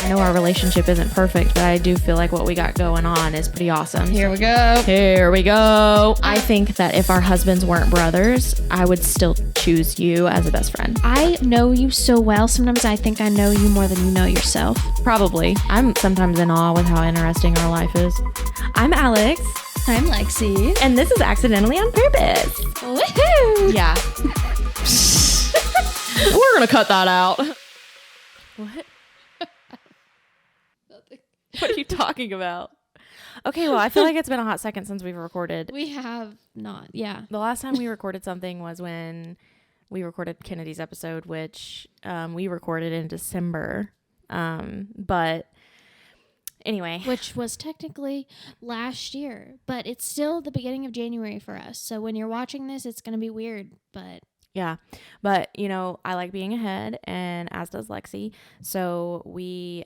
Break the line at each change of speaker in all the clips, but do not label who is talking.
I know our relationship isn't perfect, but I do feel like what we got going on is pretty awesome.
Here we go.
Here we go. I think that if our husbands weren't brothers, I would still choose you as a best friend.
I know you so well. Sometimes I think I know you more than you know yourself.
Probably. I'm sometimes in awe with how interesting our life is. I'm Alex.
I'm Lexi.
And this is Accidentally on Purpose.
Woohoo!
Yeah. We're going to cut that out. What? What are you talking about? Okay, well, I feel like it's been a hot second since we've recorded.
We have not, yeah.
The last time we recorded something was when we recorded Kennedy's episode, which we recorded in December. But anyway.
Which was technically last year, but it's still the beginning of January for us. So when you're watching this, it's going to be weird, but...
Yeah, but, you know, I like being ahead, and as does Lexi. So we...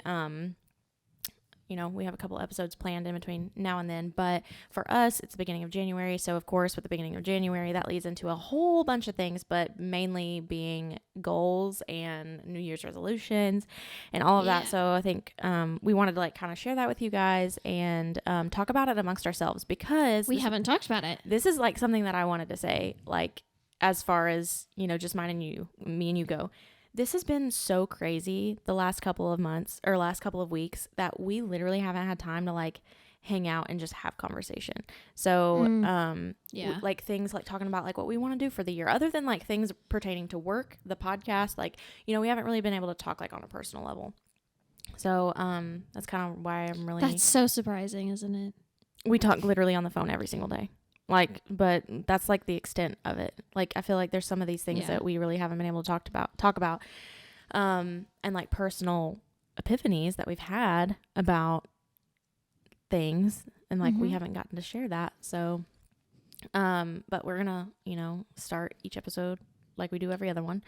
you know, we have a couple episodes planned in between now and then, but for us, it's the beginning of January. So, of course, with the beginning of January, that leads into a whole bunch of things, but mainly being goals and New Year's resolutions and all of that. So, I think we wanted to, like, kind of share that with you guys and talk about it amongst ourselves because
we haven't talked about it.
This is, like, something that I wanted to say, like, as far as, you know, just me and you go. This has been so crazy the last couple of months or last couple of weeks that we literally haven't had time to like hang out and just have conversation. So, like things like talking about like what we want to do for the year, other than like things pertaining to work, the podcast, like, you know, we haven't really been able to talk like on a personal level. So, that's kind of why I'm really...
That's so surprising, isn't it?
We talk literally on the phone every single day. Like, but that's like the extent of it. Like, I feel like there's some of these things that we really haven't been able to talk about, and like personal epiphanies that we've had about things, and like we haven't gotten to share that. So, but we're gonna, you know, start each episode like we do every other one.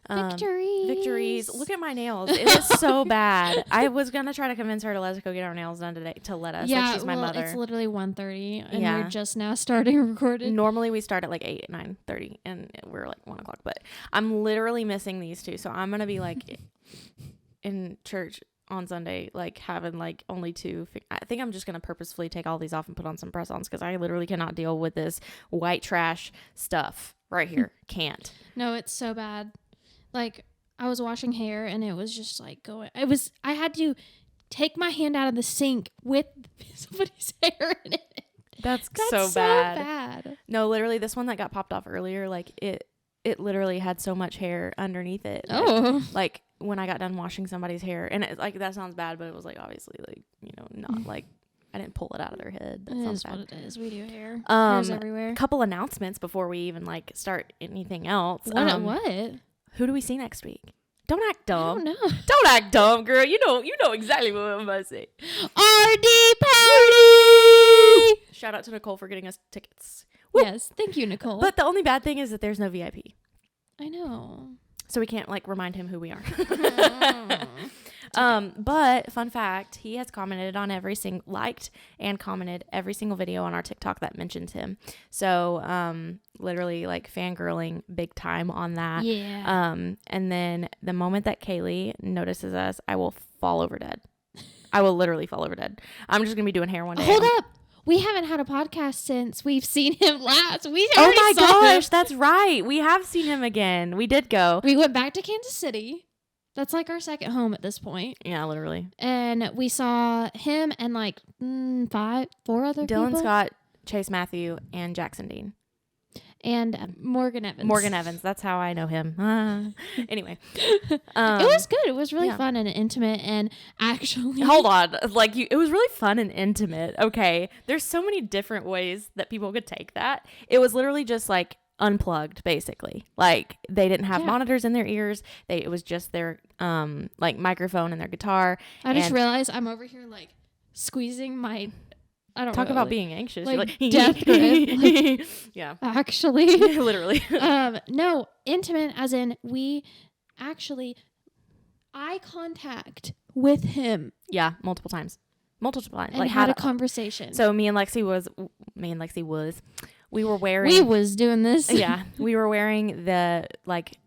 Victories. Look at my nails. It was so bad. I was gonna try to convince her to let us go get our nails done today to let us.
Yeah,
like she's my mother.
It's literally 1:30 and we're just now starting recording.
Normally we start at like 9:30 and we're like 1 o'clock, but I'm literally missing these two. So I'm gonna be like in church on Sunday, like having like only two. I think I'm just gonna purposefully take all these off and put on some press-ons because I literally cannot deal with this white trash stuff right here. Can't.
No, it's so bad. Like, I was washing hair and it was just like I had to take my hand out of the sink with somebody's hair in it.
That's so bad. No, literally this one that got popped off earlier, like it literally had so much hair underneath it. Like when I got done washing somebody's hair, and it, like, that sounds bad, but it was like obviously like, you know, not like I didn't pull it out of their head. That sounds bad.
What it is. We do hair. Hair's everywhere.
Couple announcements before we even like start anything else.
What? Who
do we see next week? Don't act dumb.
I don't know.
Don't act dumb, girl. You know exactly what I'm about to say.
RD party.
Shout out to Nicole for getting us tickets.
Woo. Yes, thank you, Nicole.
But the only bad thing is that there's no VIP.
I know.
So we can't like remind him who we are. But fun fact, he has commented on liked and commented every single video on our TikTok that mentions him. So, literally like fangirling big time on that.
Yeah.
And then the moment that Kaylee notices us, I will fall over dead. I will literally fall over dead. I'm just going to be doing hair one day.
Hold up. We haven't had a podcast since we've seen him last.
Oh my gosh, that's right. We have seen him again. We did go.
We went back to Kansas City. That's like our second home at this point.
Yeah, literally.
And we saw him and like 4 other people.
Dylan Scott, Chase Matthew, and Jackson Dean.
And Morgan Evans.
That's how I know him. Anyway.
It was good. It was really fun and intimate, and actually...
Hold on. Like, it was really fun and intimate. Okay. There's so many different ways that people could take that. It was literally just like unplugged, basically. Like, they didn't have monitors in their ears. It was just their like microphone and their guitar.
I just realized I'm over here like squeezing my... I don't
talk
know,
about being anxious.
Like,
you're
death grip. Like,
yeah.
Actually.
Literally.
No, intimate as in we actually eye contact with him.
Yeah, multiple times.
And
like
had a conversation.
So me and Lexi was we were wearing...
We was doing this.
Yeah. We were wearing the like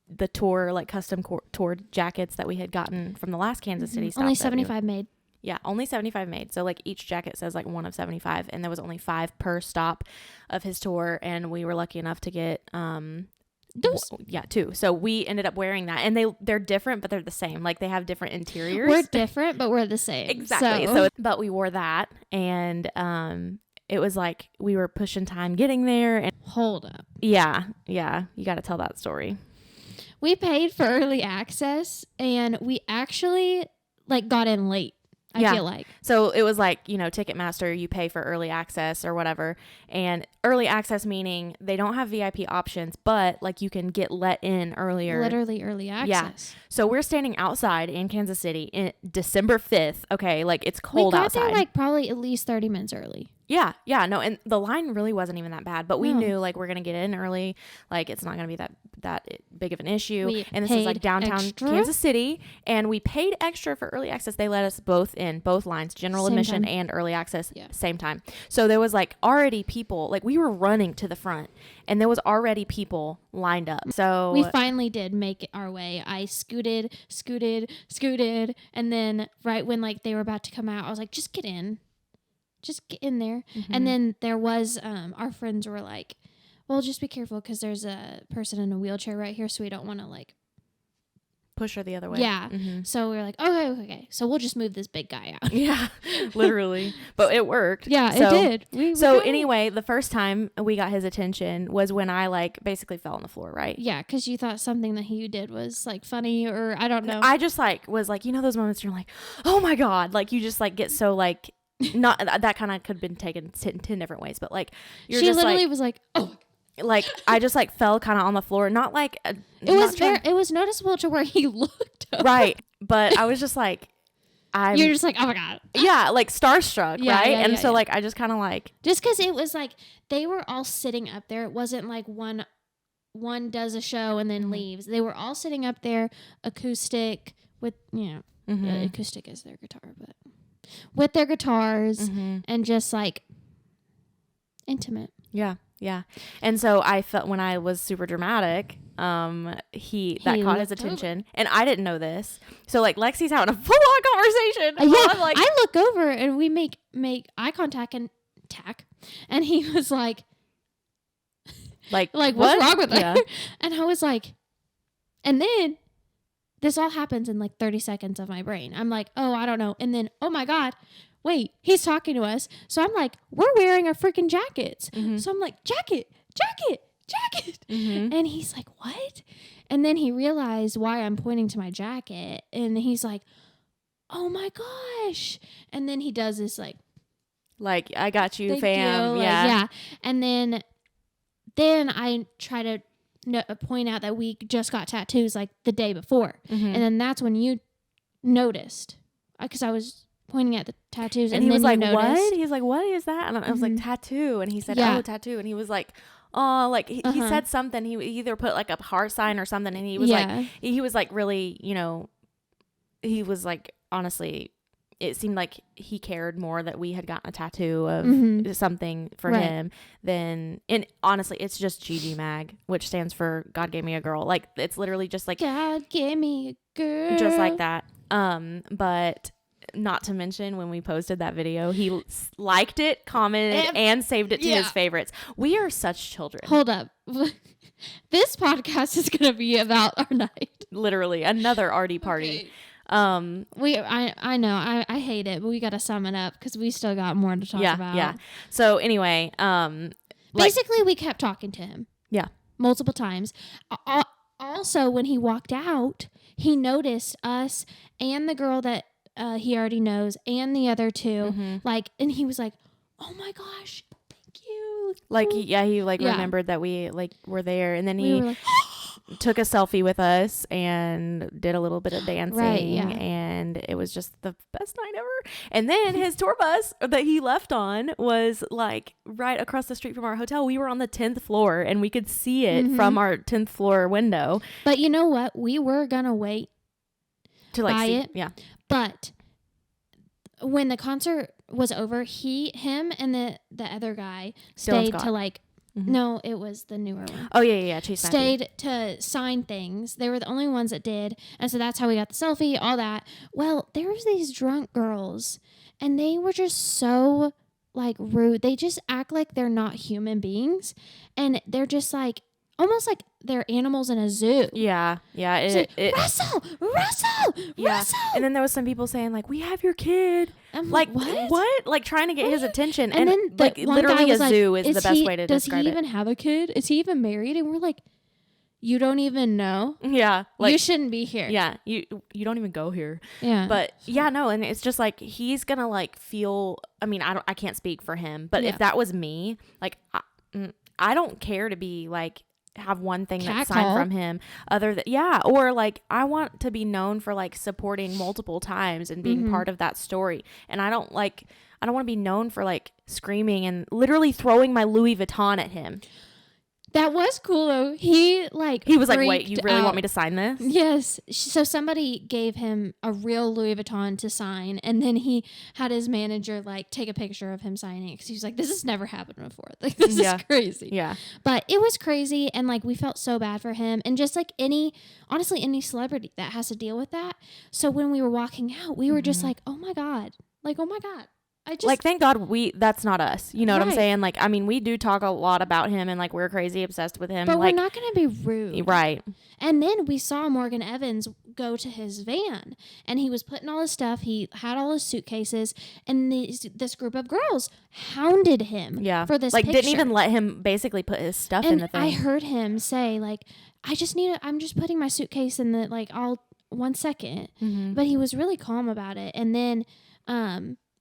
the tour, like custom tour jackets that we had gotten from the last Kansas City stop.
Only 75 made.
Yeah, only 75 made. So like each jacket says like 1 of 75, and there was only 5 per stop of his tour, and we were lucky enough to get 2. So we ended up wearing that, and they're different, but they're the same. Like they have different interiors.
We're different, but we're the same.
Exactly. So but we wore that, and it was like we were pushing time getting there. And
hold up.
Yeah, you got to tell that story.
We paid for early access, and we actually like got in late. I feel like.
So it was like, Ticketmaster, you pay for early access or whatever. And early access meaning they don't have VIP options, but like you can get let in earlier.
Literally early access.
Yeah. So we're standing outside in Kansas City in December 5th. Okay. Like it's cold outside.
We got there like probably at least 30 minutes early.
Yeah. No. And the line really wasn't even that bad, but we knew like we're going to get in early. Like it's not going to be that big of an issue. And this is like downtown Kansas City, and we paid extra for early access. They let us both in, both lines, general admission and early access, same time. So there was like already people, like we were running to the front, and there was already people lined up. So
we finally did make it our way. I scooted, and then right when like they were about to come out, I was like, just get in there. Mm-hmm. And then there was our friends were like, well, just be careful because there's a person in a wheelchair right here, so we don't want to like
push her the other way.
Yeah. Mm-hmm. So we were like, okay. So we'll just move this big guy out.
Yeah, literally. But it worked.
Yeah, it did.
Anyway, the first time we got his attention was when I like basically fell on the floor, right?
Yeah, because you thought something that he did was like funny, or I don't know.
I just like was like, those moments you're like, oh my God. Like you just like get so like, not that kind of could have been taken 10 different ways, but like
she literally was like, oh.
Like I just like fell kind of on the floor, not like
it was noticeable to where he looked up.
Right, but I was just like,
you're just like, oh my God,
yeah, like starstruck, right? So like I just kind of like,
just because it was like they were all sitting up there. It wasn't like one does a show and then leaves. They were all sitting up there, acoustic with acoustic is their guitar, but with their guitars and just like intimate.
Yeah. And so I felt when I was super dramatic, he caught his attention, and I didn't know this. So like Lexi's having a full on conversation.
I'm like, I look over and we make eye contact and he was like what's wrong with her? Yeah. And I was like, and then this all happens in like 30 seconds of my brain. I'm like, oh, I don't know. And then, oh my God, wait, he's talking to us. So I'm like, we're wearing our freaking jackets. Mm-hmm. So I'm like, jacket. Mm-hmm. And he's like, what? And then he realized why I'm pointing to my jacket. And he's like, oh my gosh. And then he does this like
I got you, fam. Yeah.
And then I try to point out that we just got tattoos like the day before. Mm-hmm. And then that's when you noticed, because I was pointing at the tattoos, and
he
then
was like,
noticed.
what? He's like, what is that? And I was like, tattoo. And he said, oh, tattoo. And he was like, oh, like he said something. He either put like a heart sign or something. And he was he was like really, he was like, honestly, it seemed like he cared more that we had gotten a tattoo of something for him than, and honestly, it's just GG Mag, which stands for God Gave Me a Girl. Like it's literally just like
God gave me a girl,
just like that. But not to mention when we posted that video, he liked it, commented, and saved it to his favorites. We are such children.
Hold up. This podcast is going to be about our night.
Literally another arty party.
Okay. I know I hate it, but we got to sum it up because we still got more to talk about.
Yeah. So anyway,
basically we kept talking to him.
Yeah.
Multiple times. Also, when he walked out, he noticed us and the girl that he already knows and the other two, and he was like, oh my gosh, thank you.
He remembered that we were there, and then he took a selfie with us and did a little bit of dancing, and it was just the best night ever. And then his tour bus that he left on was like right across the street from our hotel. We were on the 10th floor, and we could see it from our 10th floor window.
But you know what? We were gonna wait to buy it.
Yeah.
But when the concert was over, him and the other guy stayed to No, it was the newer one.
Oh, yeah. Chase Matthew.
Stayed to sign things. They were the only ones that did. And so that's how we got the selfie, all that. Well, there was these drunk girls, and they were just so, like, rude. They just act like they're not human beings. And they're just, like, almost like they're animals in a zoo.
Yeah.
Russell!
Yeah. And then there was some people saying, like, we have your kid.
I'm
like, what? Like, trying to get his attention. And then like, literally a zoo is the best way to describe it.
Does he even have a kid? Is he even married? And we're like, you don't even know?
Yeah. Like,
you shouldn't be here.
Yeah. You don't even go here.
Yeah.
But yeah, no. And it's just like, he's going to like feel, I mean, I can't speak for him, but if that was me, like, I don't care to be like, have one thing that's signed from him other than or like I want to be known for like supporting multiple times and being part of that story. And I don't want to be known for like screaming and literally throwing my Louis Vuitton at him.
That was cool though. He
was like, wait, you really want me to sign this?
Yes. So somebody gave him a real Louis Vuitton to sign, and then he had his manager like take a picture of him signing it because he was like, this has never happened before. Like, this is crazy.
Yeah.
But it was crazy, and like we felt so bad for him, and just like any celebrity that has to deal with that. So when we were walking out, we were just like, oh my God. Like,
thank God that's not us. You know what I'm saying? Like, I mean, we do talk a lot about him and like we're crazy obsessed with him.
But
like,
we're not going to be rude.
Right.
And then we saw Morgan Evans go to his van, and he was putting all his stuff. He had all his suitcases, and this group of girls hounded him for this picture.
Didn't even let him basically put his stuff in the thing.
I heard him say like, I'm just putting my suitcase in the, like, I'll 1 second. But he was really calm about it. And then,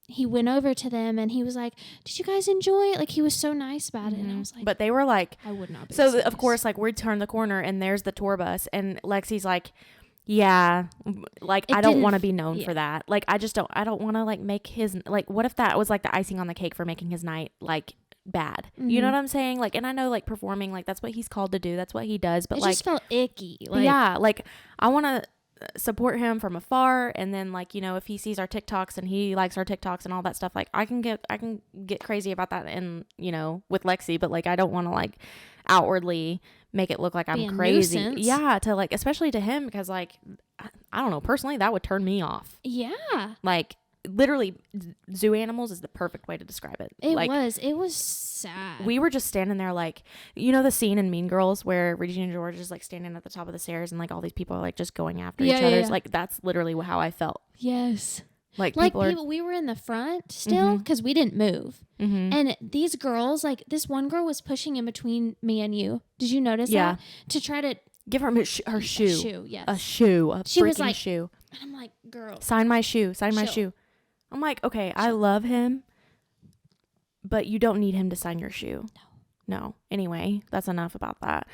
he went over to them and he was like, did you guys enjoy it? Like, he was so nice about it. And I was like,
but they were like,
I would not be.
So of course, like, we turn the corner and there's the tour bus, and Lexi's like, yeah, like, I don't want to be known for that. Like, I don't want to like make his, like, what if that was like the icing on the cake for making his night like bad? You know what I'm saying? Like, and I know like performing, like, that's what he's called to do. That's what he does. But it just
felt icky.
Like, like, I want to support him from afar, and then like, you know, if he sees our TikToks and he likes our TikToks and all that stuff, like I can get crazy about that, and you know, with Lexi, but like I don't want to like outwardly make it look like I'm crazy.
Nuisance.
Yeah, to like, especially to him, because like I don't know, personally that would turn me off.
Yeah.
Like, literally, zoo animals is the perfect way to describe it.
It
like,
was sad.
We were just standing there, like, you know the scene in Mean Girls where Regina George is like standing at the top of the stairs and like all these people are like just going after each other. Yeah. Like, that's literally how I felt.
Yes.
Like
people, we were in the front still because we didn't move. And these girls, like, this one girl was pushing in between me and you. Did you notice that? To try to
give her her shoe.
A shoe, yes.
A shoe. A
she
freaking
was like,
shoe.
And I'm like, girl.
Sign my shoe. Sign my shoe. I'm like, okay, I love him, but you don't need him to sign your shoe. No. Anyway, that's enough about that.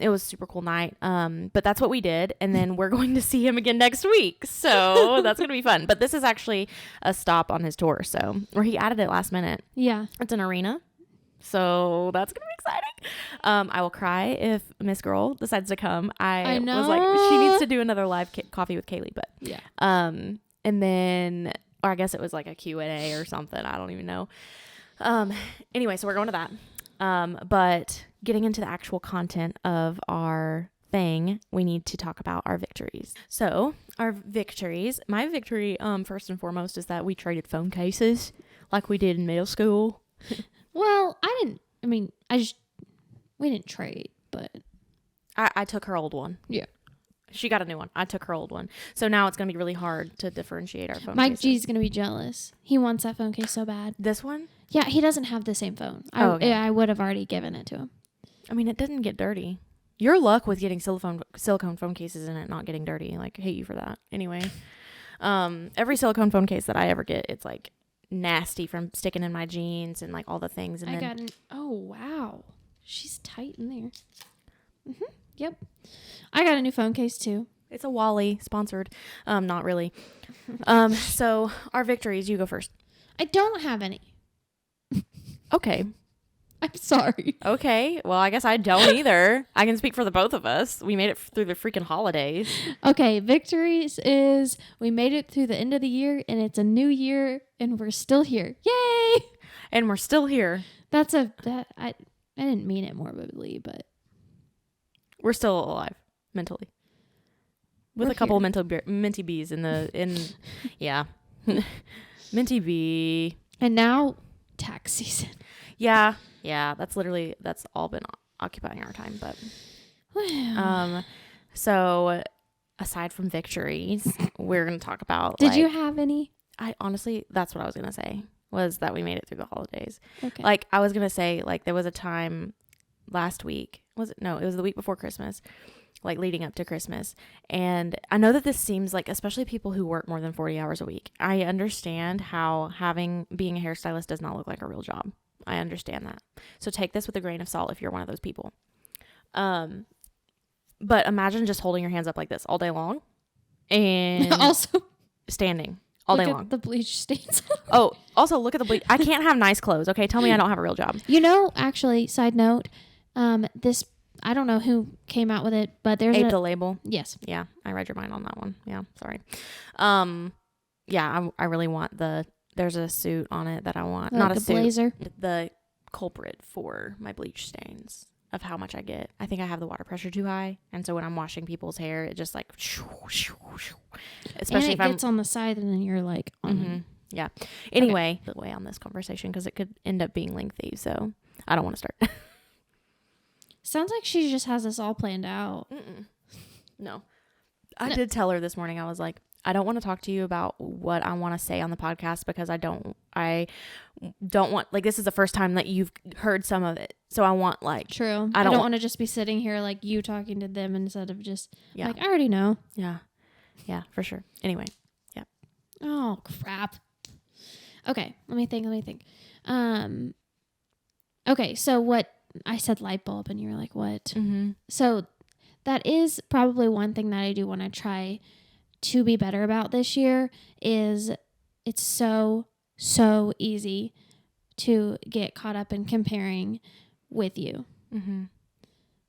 It was a super cool night. But that's what we did. And then we're going to see him again next week. So that's going to be fun. But this is actually a stop on his tour. So, or he added it last minute.
Yeah.
It's an arena. So that's going to be exciting. I will cry if Miss Girl decides to come. I was like, she needs to do another live coffee with Kaylee. But
yeah.
And then, or I guess it was like a Q&A or something. I don't even know. Anyway, so we're going to that. But getting into the actual content of our thing, we need to talk about our victories. So our victories, my victory, first and foremost, is that we traded phone cases like we did in middle school.
Well, we didn't trade, but
I took her old one.
Yeah.
She got a new one. I took her old one. So now it's going to be really hard to differentiate our phone
Mike
cases.
G's going to be jealous. He wants that phone case so bad.
This one?
Yeah, he doesn't have the same phone.
Okay.
I would have already given it to him.
I mean, it didn't get dirty. Your luck with getting silicone phone cases and it not getting dirty. Like, I hate you for that. Anyway, every silicone phone case that I ever get, it's like nasty from sticking in my jeans and like all the things. And
oh, wow. She's tight in there. Mm-hmm. Yep. I got a new phone case too.
It's a Wally sponsored. Not really. So our victories, you go first.
I don't have any.
Okay.
I'm sorry.
Okay. Well, I guess I don't either. I can speak for the both of us. We made it through the freaking holidays.
Okay. Victories is we made it through the end of the year and it's a new year and we're still here. Yay.
And we're still here.
I didn't mean it morbidly, but
we're still alive mentally. With
we're
a couple
here.
minty bees yeah. Minty bee.
And now tax season.
Yeah. That's all been occupying our time. But so aside from victories, we're gonna talk about.
Did you have any?
I honestly, that's what I was gonna say, was that we made it through the holidays.
Okay.
Like I was gonna say, like there was a time last week. Was it? No, it was the week before Christmas. Like leading up to Christmas. And I know that this seems like, especially people who work more than 40 hours a week, I understand how being a hairstylist does not look like a real job. I understand that. So take this with a grain of salt if you're one of those people. But imagine just holding your hands up like this all day long and
also
standing all day long.
The bleach stains.
Oh, also look at the bleach. I can't have nice clothes. Okay. Tell me I don't have a real job.
Actually, side note, this, I don't know who came out with it, but there's
Ape the label.
Yes.
Yeah. I read your mind on that one. Yeah. Sorry. Yeah. I really want there's a suit on it that I want. Not a suit.
Blazer.
The culprit for my bleach stains of how much I get. I think I have the water pressure too high. And so when I'm washing people's hair, it just like, especially
and it gets on the side and then you're like,
yeah. Anyway, the way on this conversation, because it could end up being lengthy. So I don't want to start.
Sounds like she just has this all planned out.
No. I did tell her this morning, I was like, I don't want to talk to you about what I want to say on the podcast because I don't want, like, this is the first time that you've heard some of it. So I want, like,
true. I don't want to just be sitting here like you talking to them instead of just like, I already know.
Yeah. Yeah, for sure. Anyway. Yeah.
Oh, crap. Okay. Let me think. Okay. So what I said light bulb and you were like, what?
Mm-hmm.
So that is probably one thing that I do want to try to be better about this year is it's so easy to get caught up in comparing with you.
Mm-hmm.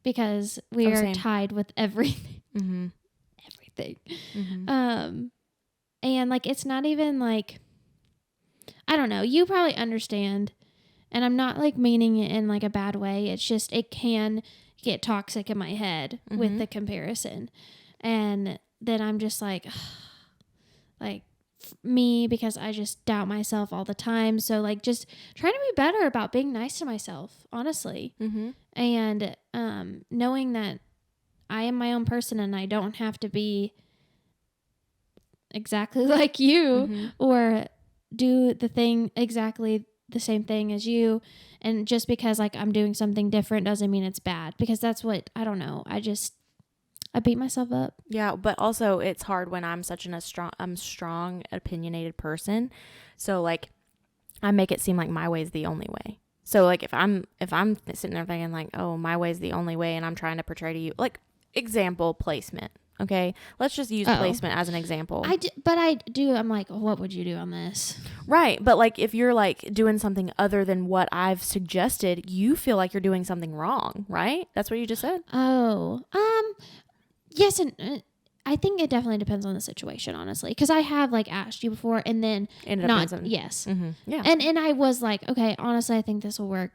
Because we are tied with everything.
Mm-hmm.
Everything.
Mm-hmm.
And like, it's not even like, I don't know, you probably understand. And I'm not like meaning it in like a bad way. It's just, it can get toxic in my head with the comparison. And then I'm just like me, because I just doubt myself all the time. So like just trying to be better about being nice to myself, honestly.
Mm-hmm.
And knowing that I am my own person and I don't have to be exactly like you or do the thing exactly the same thing as you, and just because like I'm doing something different doesn't mean it's bad, because that's what, I don't know, I beat myself up.
Yeah, but also it's hard when I'm such a strong opinionated person, so like I make it seem like my way is the only way. So like if I'm sitting there thinking like, oh, my way is the only way, and I'm trying to portray to you, like, example, placement. Okay, let's just use placement as an example.
I'm like, what would you do on this?
Right, but like if you're like doing something other than what I've suggested, you feel like you're doing something wrong, right? That's what you just said.
Oh, yes, and I think it definitely depends on the situation, honestly, because I have like asked you before and then yes,
yeah,
and I was like, okay, honestly, I think this will work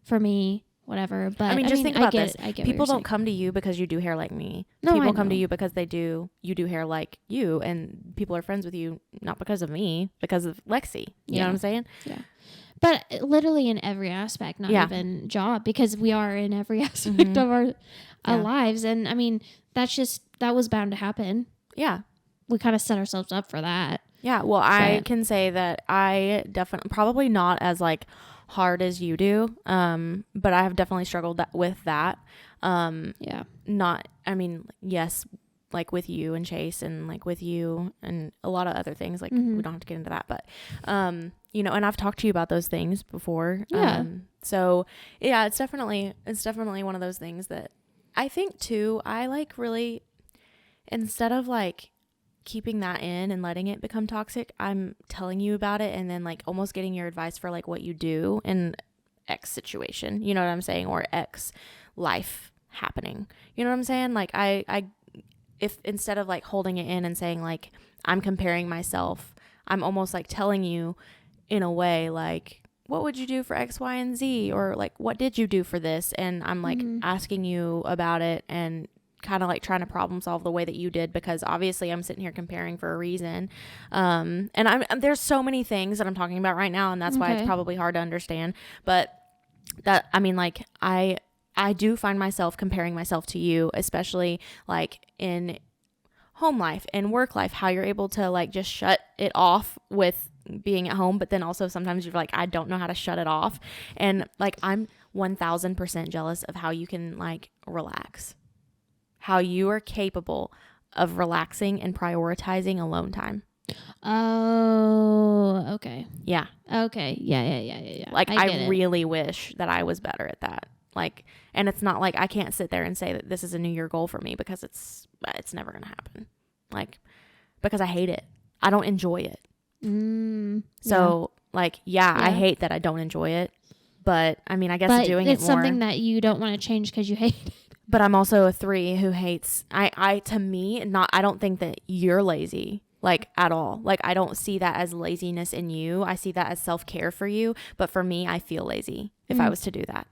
for me. Whatever, but
just think about this. People don't
saying.
Come to you because you do hair like me.
No,
people come to you because you do hair like you, and people are friends with you not because of me, because of Lexi. You know what I'm saying?
Yeah. But literally in every aspect, not even job, because we are in every aspect of our lives, and I mean that was bound to happen. Yeah, we kind of set ourselves up for that.
Yeah. Well, I can say that I definitely, probably not as like hard as you do, but I have definitely struggled with that. Yes, like with you and Chase, and like with you and a lot of other things, like we don't have to get into that, but and I've talked to you about those things before. So yeah, it's definitely one of those things that I think too, I like really, instead of like keeping that in and letting it become toxic, I'm telling you about it, and then like almost getting your advice for like what you do in X situation, you know what I'm saying, or X life happening, you know what I'm saying? Like if instead of like holding it in and saying like I'm comparing myself, I'm almost like telling you in a way like, what would you do for X, Y, and Z? Or like, what did you do for this? And I'm like asking you about it and kind of like trying to problem solve the way that you did, because obviously I'm sitting here comparing for a reason. And there's so many things that I'm talking about right now, and that's why it's probably hard to understand. But that, I mean, like I do find myself comparing myself to you, especially like in home life and work life, how you're able to like just shut it off with being at home, but then also sometimes you're like, I don't know how to shut it off. And like, I'm 1000% jealous of how you can like relax, how you are capable of relaxing and prioritizing alone time.
Oh, okay.
Yeah.
Okay. Yeah.
Like, I really wish that I was better at that. Like, and it's not like I can't sit there and say that this is a New Year goal for me, because it's never going to happen. Like, because I hate it. I don't enjoy it. So like, I hate that I don't enjoy it, but I mean, I guess doing
it's
it more.
something that you don't want to change because you hate it.
But I'm also a 3 who hates, I don't think that you're lazy, like, at all. Like, I don't see that as laziness in you. I see that as self-care for you. But for me, I feel lazy if I was to do that.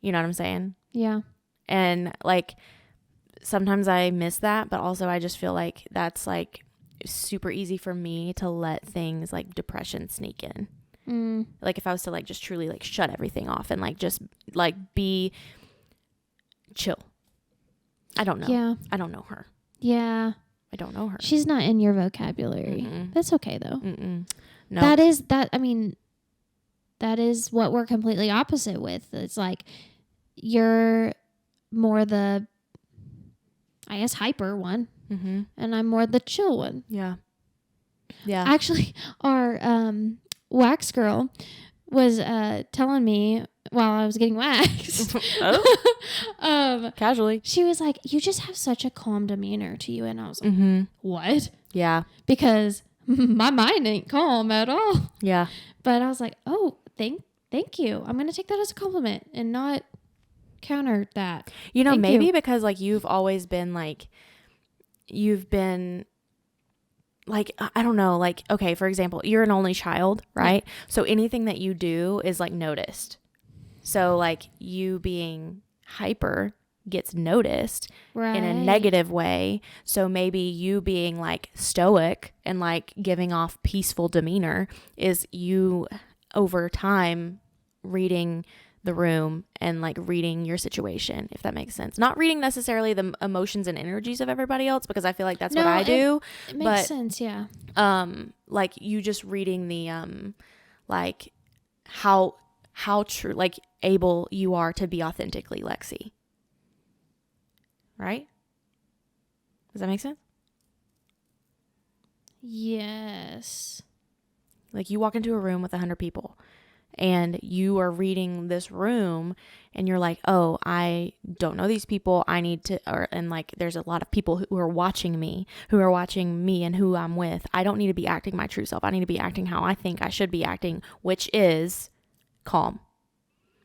You know what I'm saying?
Yeah.
And like, sometimes I miss that, but also I just feel like that's like super easy for me to let things like depression sneak in. Like, if I was to like just truly like shut everything off and like just like be chill. I don't know. Yeah. I don't know her.
Yeah.
I don't know her.
She's not in your vocabulary. That's okay though.
No.
That is what we're completely opposite with. It's like you're more the, I guess, hyper one. And I'm more the chill one. Yeah. Actually, our wax girl was telling me while I was getting waxed.
Casually.
She was like, you just have such a calm demeanor to you. And I was like, what? Yeah. Because my mind ain't calm at all. Yeah. But I was like, oh, thank you. I'm going to take that as a compliment and not counter that.
You know, maybe because like you've always been like, I don't know, like, okay, for example, you're an only child, right? Yeah. So anything that you do is like noticed. So like you being hyper gets noticed in a negative way. So maybe you being like stoic and like giving off peaceful demeanor is you over time reading the room and like reading your situation, if that makes sense. Not reading necessarily the emotions and energies of everybody else, because I feel like that's what I do.
It makes sense, yeah.
Like you just reading the like how true, like able you are to be authentically Lexi. Right? Does that make sense?
Yes.
Like you walk into a room with 100 people and you are reading this room and you're like, oh, I don't know these people. I need to, and like, there's a lot of people who are watching me and who I'm with. I don't need to be acting my true self. I need to be acting how I think I should be acting, which is calm.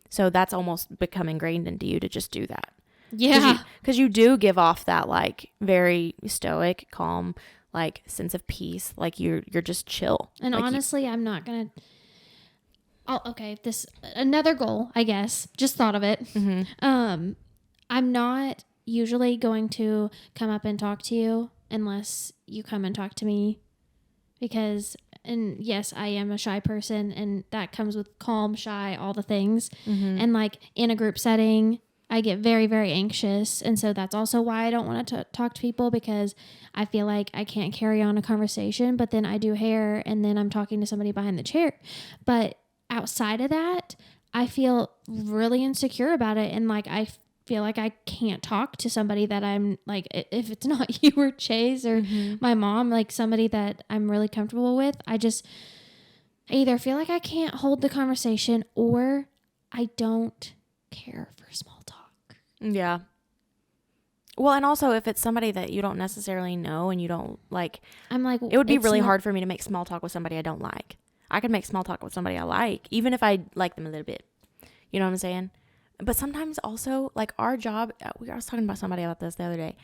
So that's almost become ingrained into you to just do that. Yeah. Because you do give off that like very stoic, calm, like sense of peace. Like you're just chill.
And
like
honestly, I'm not going to. Oh, okay. This another goal, I guess. Just thought of it. I'm not usually going to come up and talk to you unless you come and talk to me, because, and yes, I am a shy person, and that comes with calm, shy, all the things. And like in a group setting, I get very, very anxious, and so that's also why I don't want to talk to people, because I feel like I can't carry on a conversation. But then I do hair, and then I'm talking to somebody behind the chair, but outside of that, I feel really insecure about it. And like, I feel like I can't talk to somebody that I'm like, if it's not you or Chase or my mom, like somebody that I'm really comfortable with, I either feel like I can't hold the conversation or I don't care for small talk.
Yeah. Well, and also if it's somebody that you don't necessarily know and you don't like, I'm like, it would be really hard for me to make small talk with somebody I don't like. I could make small talk with somebody I like, even if I like them a little bit. You know what I'm saying? But sometimes also, like our job, I was talking about somebody about this the other day.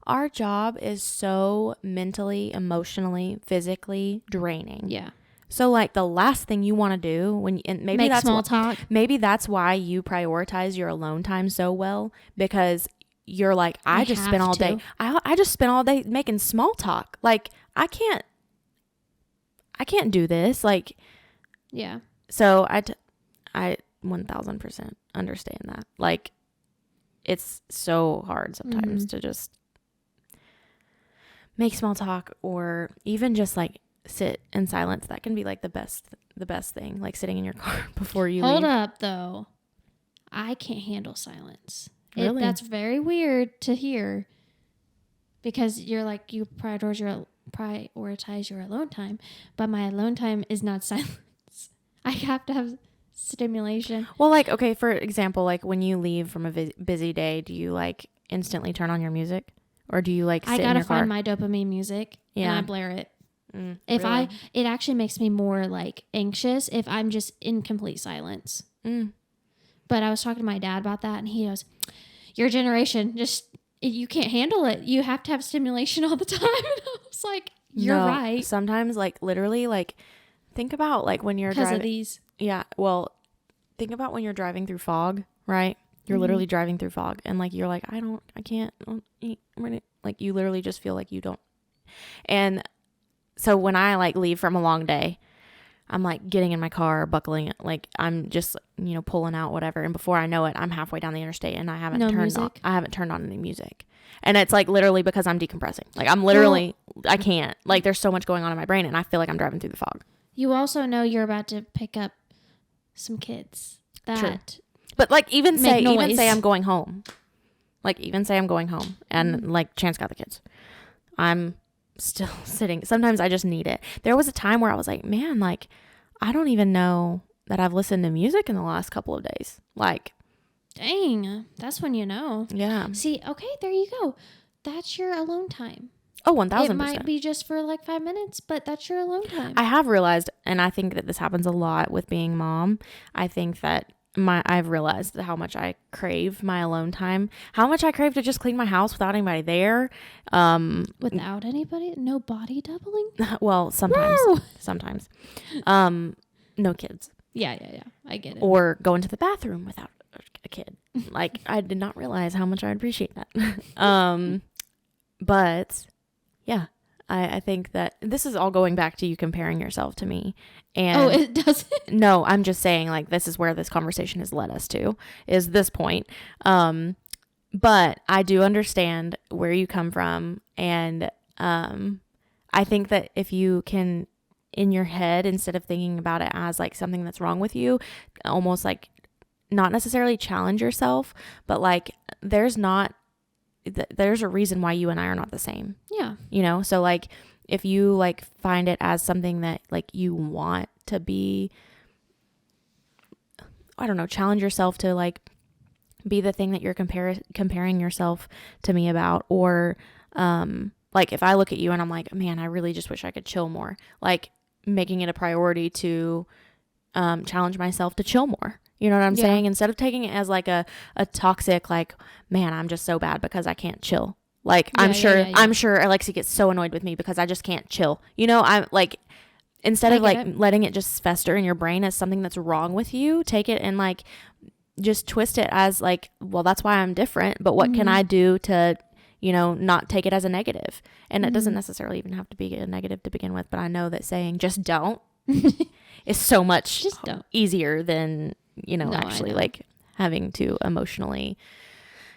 Our job is so mentally, emotionally, physically draining. Yeah. So like the last thing you want to do when and maybe
Make
that's
small talk.
Maybe that's why you prioritize your alone time so well, because you're like, I just spent all day. I just spent all day making small talk. Like I can't do this. Like,
yeah.
So I 1000% understand that. Like it's so hard sometimes to just make small talk, or even just like sit in silence. That can be like the best thing, like sitting in your car before you
Hold
leave.
up though. I can't handle silence.
Really?
That's very weird to hear, because you're like, you prioritize your alone time, but my alone time is not silence. I have to have stimulation.
Well, like, okay, for example, like when you leave from a busy day, do you like instantly turn on your music, or do you like sit in your car?
I gotta find my dopamine music and I blare it.
Really?
It actually makes me more like anxious if I'm just in complete silence. But I was talking to my dad about that, and he goes, your generation, you can't handle it. You have to have stimulation all the time. And I was like, you're right.
Sometimes, like, literally, like, think about, like, when you're driving.
Because of these.
Yeah. Well, think about when you're driving through fog, right? You're literally driving through fog, and, like, you're like, I can't eat. Like, you literally just feel like you don't. And so when I, like, leave from a long day, I'm like getting in my car, buckling it, like I'm just, pulling out whatever. And before I know it, I'm halfway down the interstate and I haven't turned on any music. And it's like literally because I'm decompressing. Like I'm literally, I can't, like there's so much going on in my brain and I feel like I'm driving through the fog.
You also know you're about to pick up some kids that
True. But like even say I'm going home. And like Chance got the kids. I'm still sitting. Sometimes I just need it. There was a time where I was like, man, like I don't even know that I've listened to music in the last couple of days. Like,
dang, that's when you know.
Yeah.
See, okay, there you go. That's your alone time.
Oh, 1000%.
It might be just for like 5 minutes, but that's your alone time.
I have realized, and I think that this happens a lot with being mom. I think that I've realized how much I crave my alone time, how much I crave to just clean my house without anybody there.
Without anybody? No body doubling?
Well, sometimes.
Woo!
Sometimes. No kids.
Yeah. I get it.
Or go into the bathroom without a kid. Like, I did not realize how much I appreciate that. But, yeah. I think that this is all going back to you comparing yourself to me. And
it doesn't?
No, I'm just saying, like, this is where this conversation has led us to, is this point. But I do understand where you come from. And I think that if you can, in your head, instead of thinking about it as, like, something that's wrong with you, almost, like, not necessarily challenge yourself, but, like, there's a reason why you and I are not the same.
Yeah.
So like if you like find it as something that like you want to be, I don't know, challenge yourself to like be the thing that you're comparing yourself to me about, or like if I look at you and I'm like, man, I really just wish I could chill more, like making it a priority to challenge myself to chill more. You know what I'm saying? Instead of taking it as like a toxic, like, man, I'm just so bad because I can't chill. Like, I'm sure Alexi gets so annoyed with me because I just can't chill. I'm like, instead of like letting it just fester in your brain as something that's wrong with you, take it and like just twist it as like, well, that's why I'm different. But what can I do to, not take it as a negative? And it doesn't necessarily even have to be a negative to begin with. But I know that saying just don't is so much easier than, actually like having to emotionally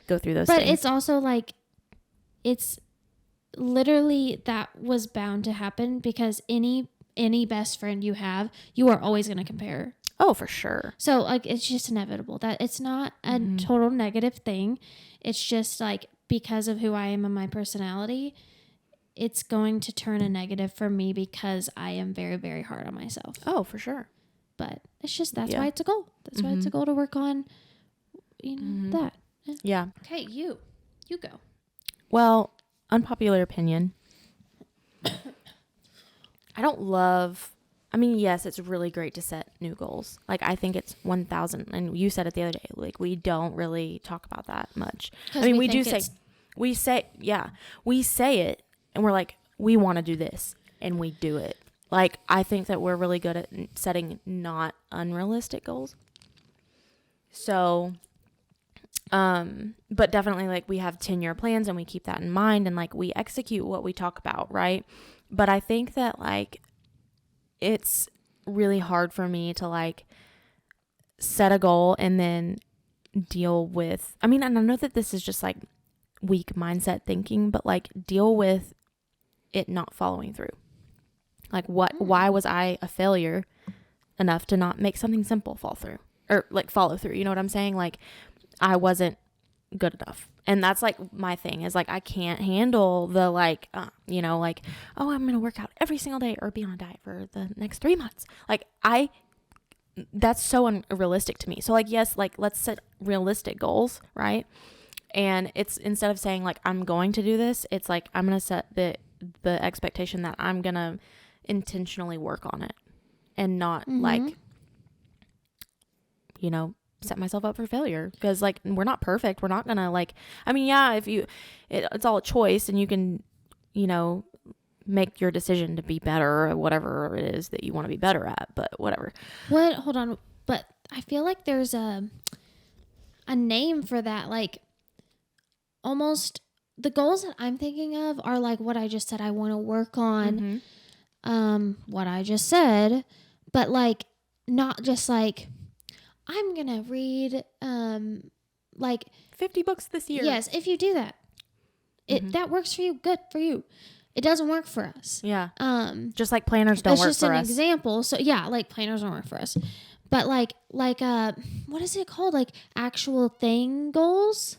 go through those things.
But it's also like, it's literally, that was bound to happen because any best friend you have, you are always going to compare.
Oh, for sure.
So like, it's just inevitable. That it's not a total negative thing. It's just like, because of who I am and my personality, it's going to turn a negative for me because I am very, very hard on myself.
Oh, for sure.
But it's just, that's why it's a goal. That's why it's a goal to work on, that.
Yeah.
Okay, you go.
Well, unpopular opinion. Yes, it's really great to set new goals. Like, I think it's 1000. And you said it the other day, like, we don't really talk about that much. We say it and we're like, we want to do this and we do it. like, I think that we're really good at setting not unrealistic goals. So, but definitely, like, we have 10-year plans and we keep that in mind and, like, we execute what we talk about, right? But I think that, like, it's really hard for me to, like, set a goal and then deal with, I mean, and I know that this is just, like, weak mindset thinking, but, like, deal with it not following through. Like, why was I a failure enough to not make something simple fall through? Or, like, follow through, you know what I'm saying? Like, I wasn't good enough. And that's, like, my thing is, like, I can't handle the, like, you know, like, oh, I'm going to work out every single day or be on a diet for the next 3 months. Like, that's so unrealistic to me. So, like, yes, like, let's set realistic goals, right? And it's, instead of saying, like, I'm going to do this, it's like, I'm going to set the expectation that I'm going to intentionally work on it and not, like, you know, set myself up for failure, because, like, we're not perfect. We're not gonna, like, I mean, yeah, if you it's all a choice and you can, you know, make your decision to be better or whatever it is that you want to be better at, but whatever.
Hold on, but I feel like there's a name for that. Like, almost the goals that I'm thinking of are like what I just said I want to work on, what I just said, but, like, not just like I'm gonna read like
50 books this year.
Yes, if you do that, that works for you, good for you. It doesn't work for us.
Yeah. Just like planners don't work for us.
It's just an example. So yeah, like, planners don't work for us. But like what is it called? Like, actual thing goals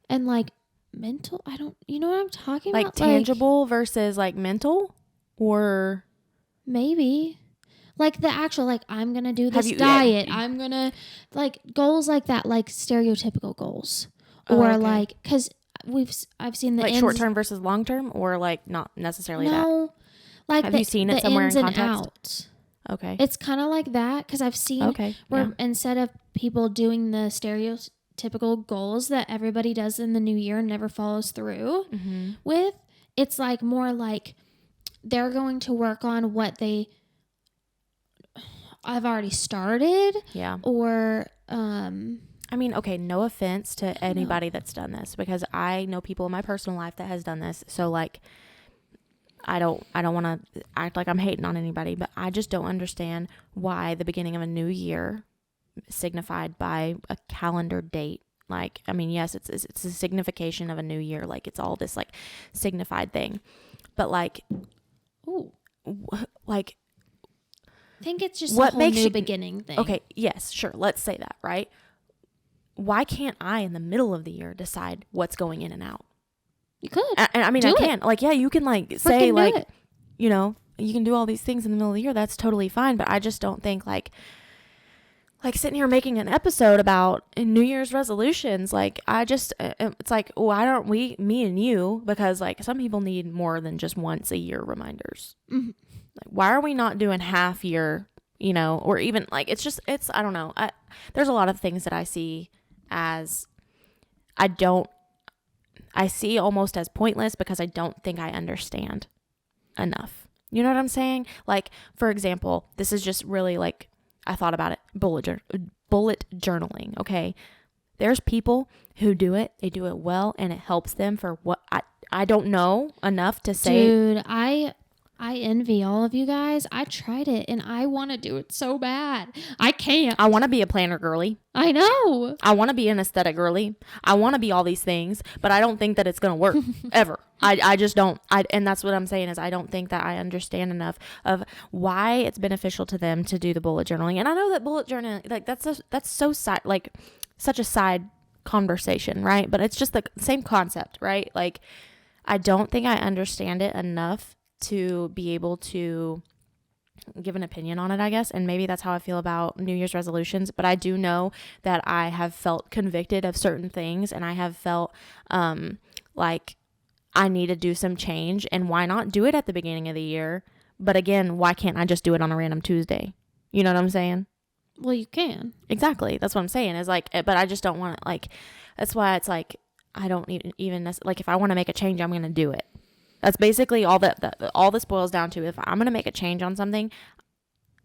and, like, mental, you know what I'm talking about?
Like tangible versus, like, mental, or
maybe like the actual, like, I'm going to do this diet. I'm going to, like, goals like that, like stereotypical goals. Or like, because I've seen the
like short-term versus long-term, or, like, not necessarily that?
No. Like,
have you seen it somewhere in context?
Outs.
Okay.
It's kind of like that, because I've seen where instead of people doing the stereotypical goals that everybody does in the new year and never follows through with, it's like more like they're going to work on what I've already started.
Yeah.
Or
I mean, okay, no offense to anybody that's done this, because I know people in my personal life that has done this. So, like, I don't want to act like I'm hating on anybody, but I just don't understand why the beginning of a new year signified by a calendar date. Like, I mean, yes, it's a signification of a new year. Like, it's all this, like, signified thing. But, like, like,
I think it's just what a whole new beginning thing.
Okay, yes, sure. Let's say that, right? Why can't I, in the middle of the year, decide what's going in and out?
You could.
I mean, I can. Like, yeah, you can, like, say, like, you know, you can do all these things in the middle of the year. That's totally fine. But I just don't think, like sitting here making an episode about New Year's resolutions. Like, I just, it's like, why don't me and you, because, like, some people need more than just once a year reminders. Like, why are we not doing half year, you know, or even, like, it's I don't know. There's a lot of things that I see as, I see almost as pointless, because I don't think I understand enough. You know what I'm saying? Like, for example, this is just really, like, I thought about it. Bullet journaling. Okay. There's people who do it. They do it well, and it helps them for what I don't know enough to say.
Dude, I envy all of you guys. I tried it and I want to do it so bad. I can't.
I want to be a planner girly.
I know.
I want to be an aesthetic girly. I want to be all these things, but I don't think that it's going to work ever. I just don't. And that's what I'm saying is I don't think that I understand enough of why it's beneficial to them to do the bullet journaling. And I know that bullet journaling, like, that's so side, like, such a side conversation, right? But it's just the same concept, right? Like, I don't think I understand it enough to be able to give an opinion on it, I guess. And maybe that's how I feel about New Year's resolutions. But I do know that I have felt convicted of certain things, and I have felt like I need to do some change. And why not do it at the beginning of the year? But again, why can't I just do it on a random Tuesday? You know what I'm saying?
Well, you can.
Exactly. That's what I'm saying is, like, but I just don't want to, like, that's why it's like, I don't even like, if I want to make a change, I'm going to do it. That's basically all all this boils down to. If I'm going to make a change on something,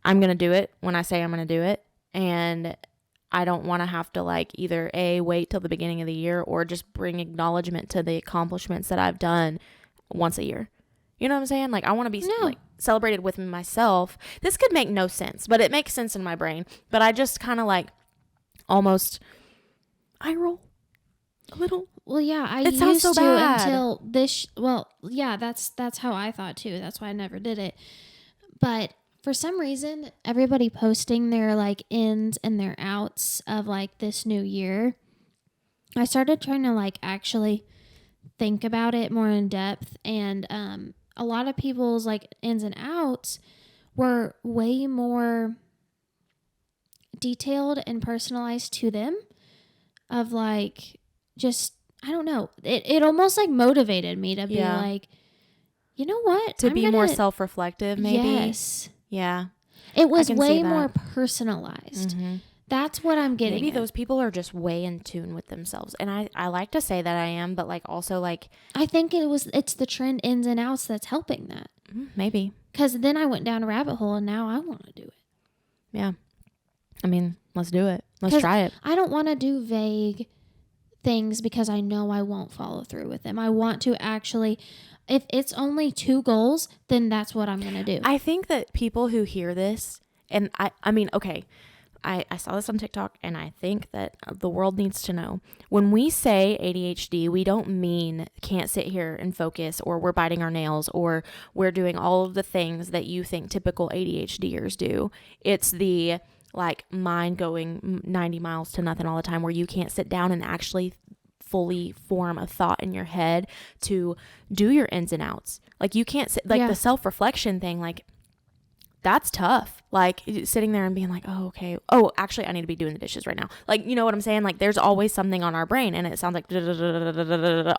I'm going to do it when I say I'm going to do it. And I don't want to have to like either wait till the beginning of the year or just bring acknowledgement to the accomplishments that I've done once a year. You know what I'm saying? Like I want to be like celebrated with myself. This could make no sense, but it makes sense in my brain. But I just kind of like almost eye roll a little.
Well, yeah, I
it sounds so
used to
bad.
until this. Well, yeah, that's how I thought too. That's why I never did it. But for some reason, everybody posting their like ins and their outs of like this new year, I started trying to like actually think about it more in depth, and a lot of people's like ins and outs were way more detailed and personalized to them. Of like just I don't know. It almost like motivated me to be like, you know what?
To be more self-reflective, maybe.
Yes.
Yeah.
It was way more personalized. Mm-hmm. That's what I'm getting.
Maybe those people are just way in tune with themselves. And I like to say that I am, but like also like
I think it's the trend ins and outs that's helping that.
Maybe.
Because then I went down a rabbit hole and now I want to do it.
Yeah. I mean, let's do it. Let's try it.
I don't want to do vague things because I know I won't follow through with them. I want to actually, if it's only 2 goals, then that's what I'm going to do.
I think that people who hear this, and I mean, okay, I saw this on TikTok, and I think that the world needs to know. When we say ADHD, we don't mean can't sit here and focus, or we're biting our nails, or we're doing all of the things that you think typical ADHDers do. It's the like mind going 90 miles to nothing all the time, where you can't sit down and actually fully form a thought in your head to do your ins and outs. Like you can't sit, like the self-reflection thing, like that's tough. Like sitting there and being like, oh, okay. Oh, actually I need to be doing the dishes right now. Like, you know what I'm saying? Like there's always something on our brain and it sounds like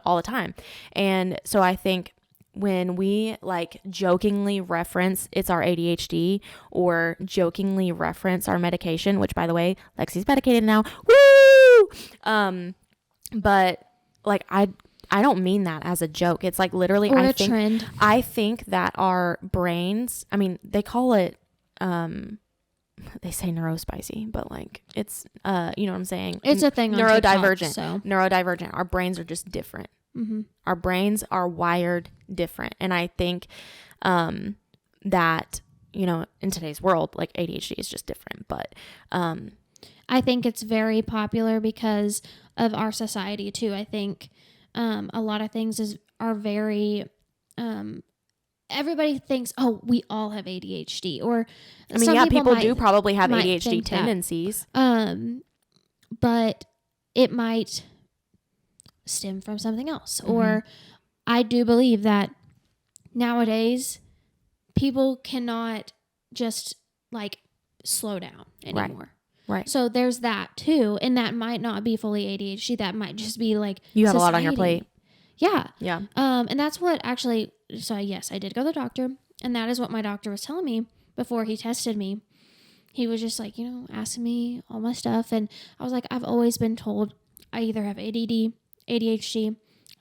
all the time. And so I think when we like jokingly reference it's our ADHD or jokingly reference our medication, which by the way, Lexi's medicated now. Woo! But like I don't mean that as a joke. It's like literally
trend.
I think that our brains, I mean, they call it they say neurospicy, but like it's you know what I'm saying?
It's a thing on
neurodivergent.
TikTok, so.
Neurodivergent. Our brains are just different.
Mm-hmm.
Our brains are wired different. And I think that, you know, in today's world, like ADHD is just different. But
I think it's very popular because of our society too. I think a lot of things are very everybody thinks, oh, we all have ADHD, or
I mean, yeah, people do probably have ADHD tendencies.
But it might stem from something else. Mm-hmm. Or I do believe that nowadays people cannot just like slow down anymore.
Right.
So there's that too. And that might not be fully ADHD. That might just be like
you have a lot on your plate.
Yeah.
Yeah.
And that's what actually, so yes, I did go to the doctor, and that is what my doctor was telling me before he tested me. He was just like, you know, asking me all my stuff. And I was like, I've always been told I either have ADD, ADHD,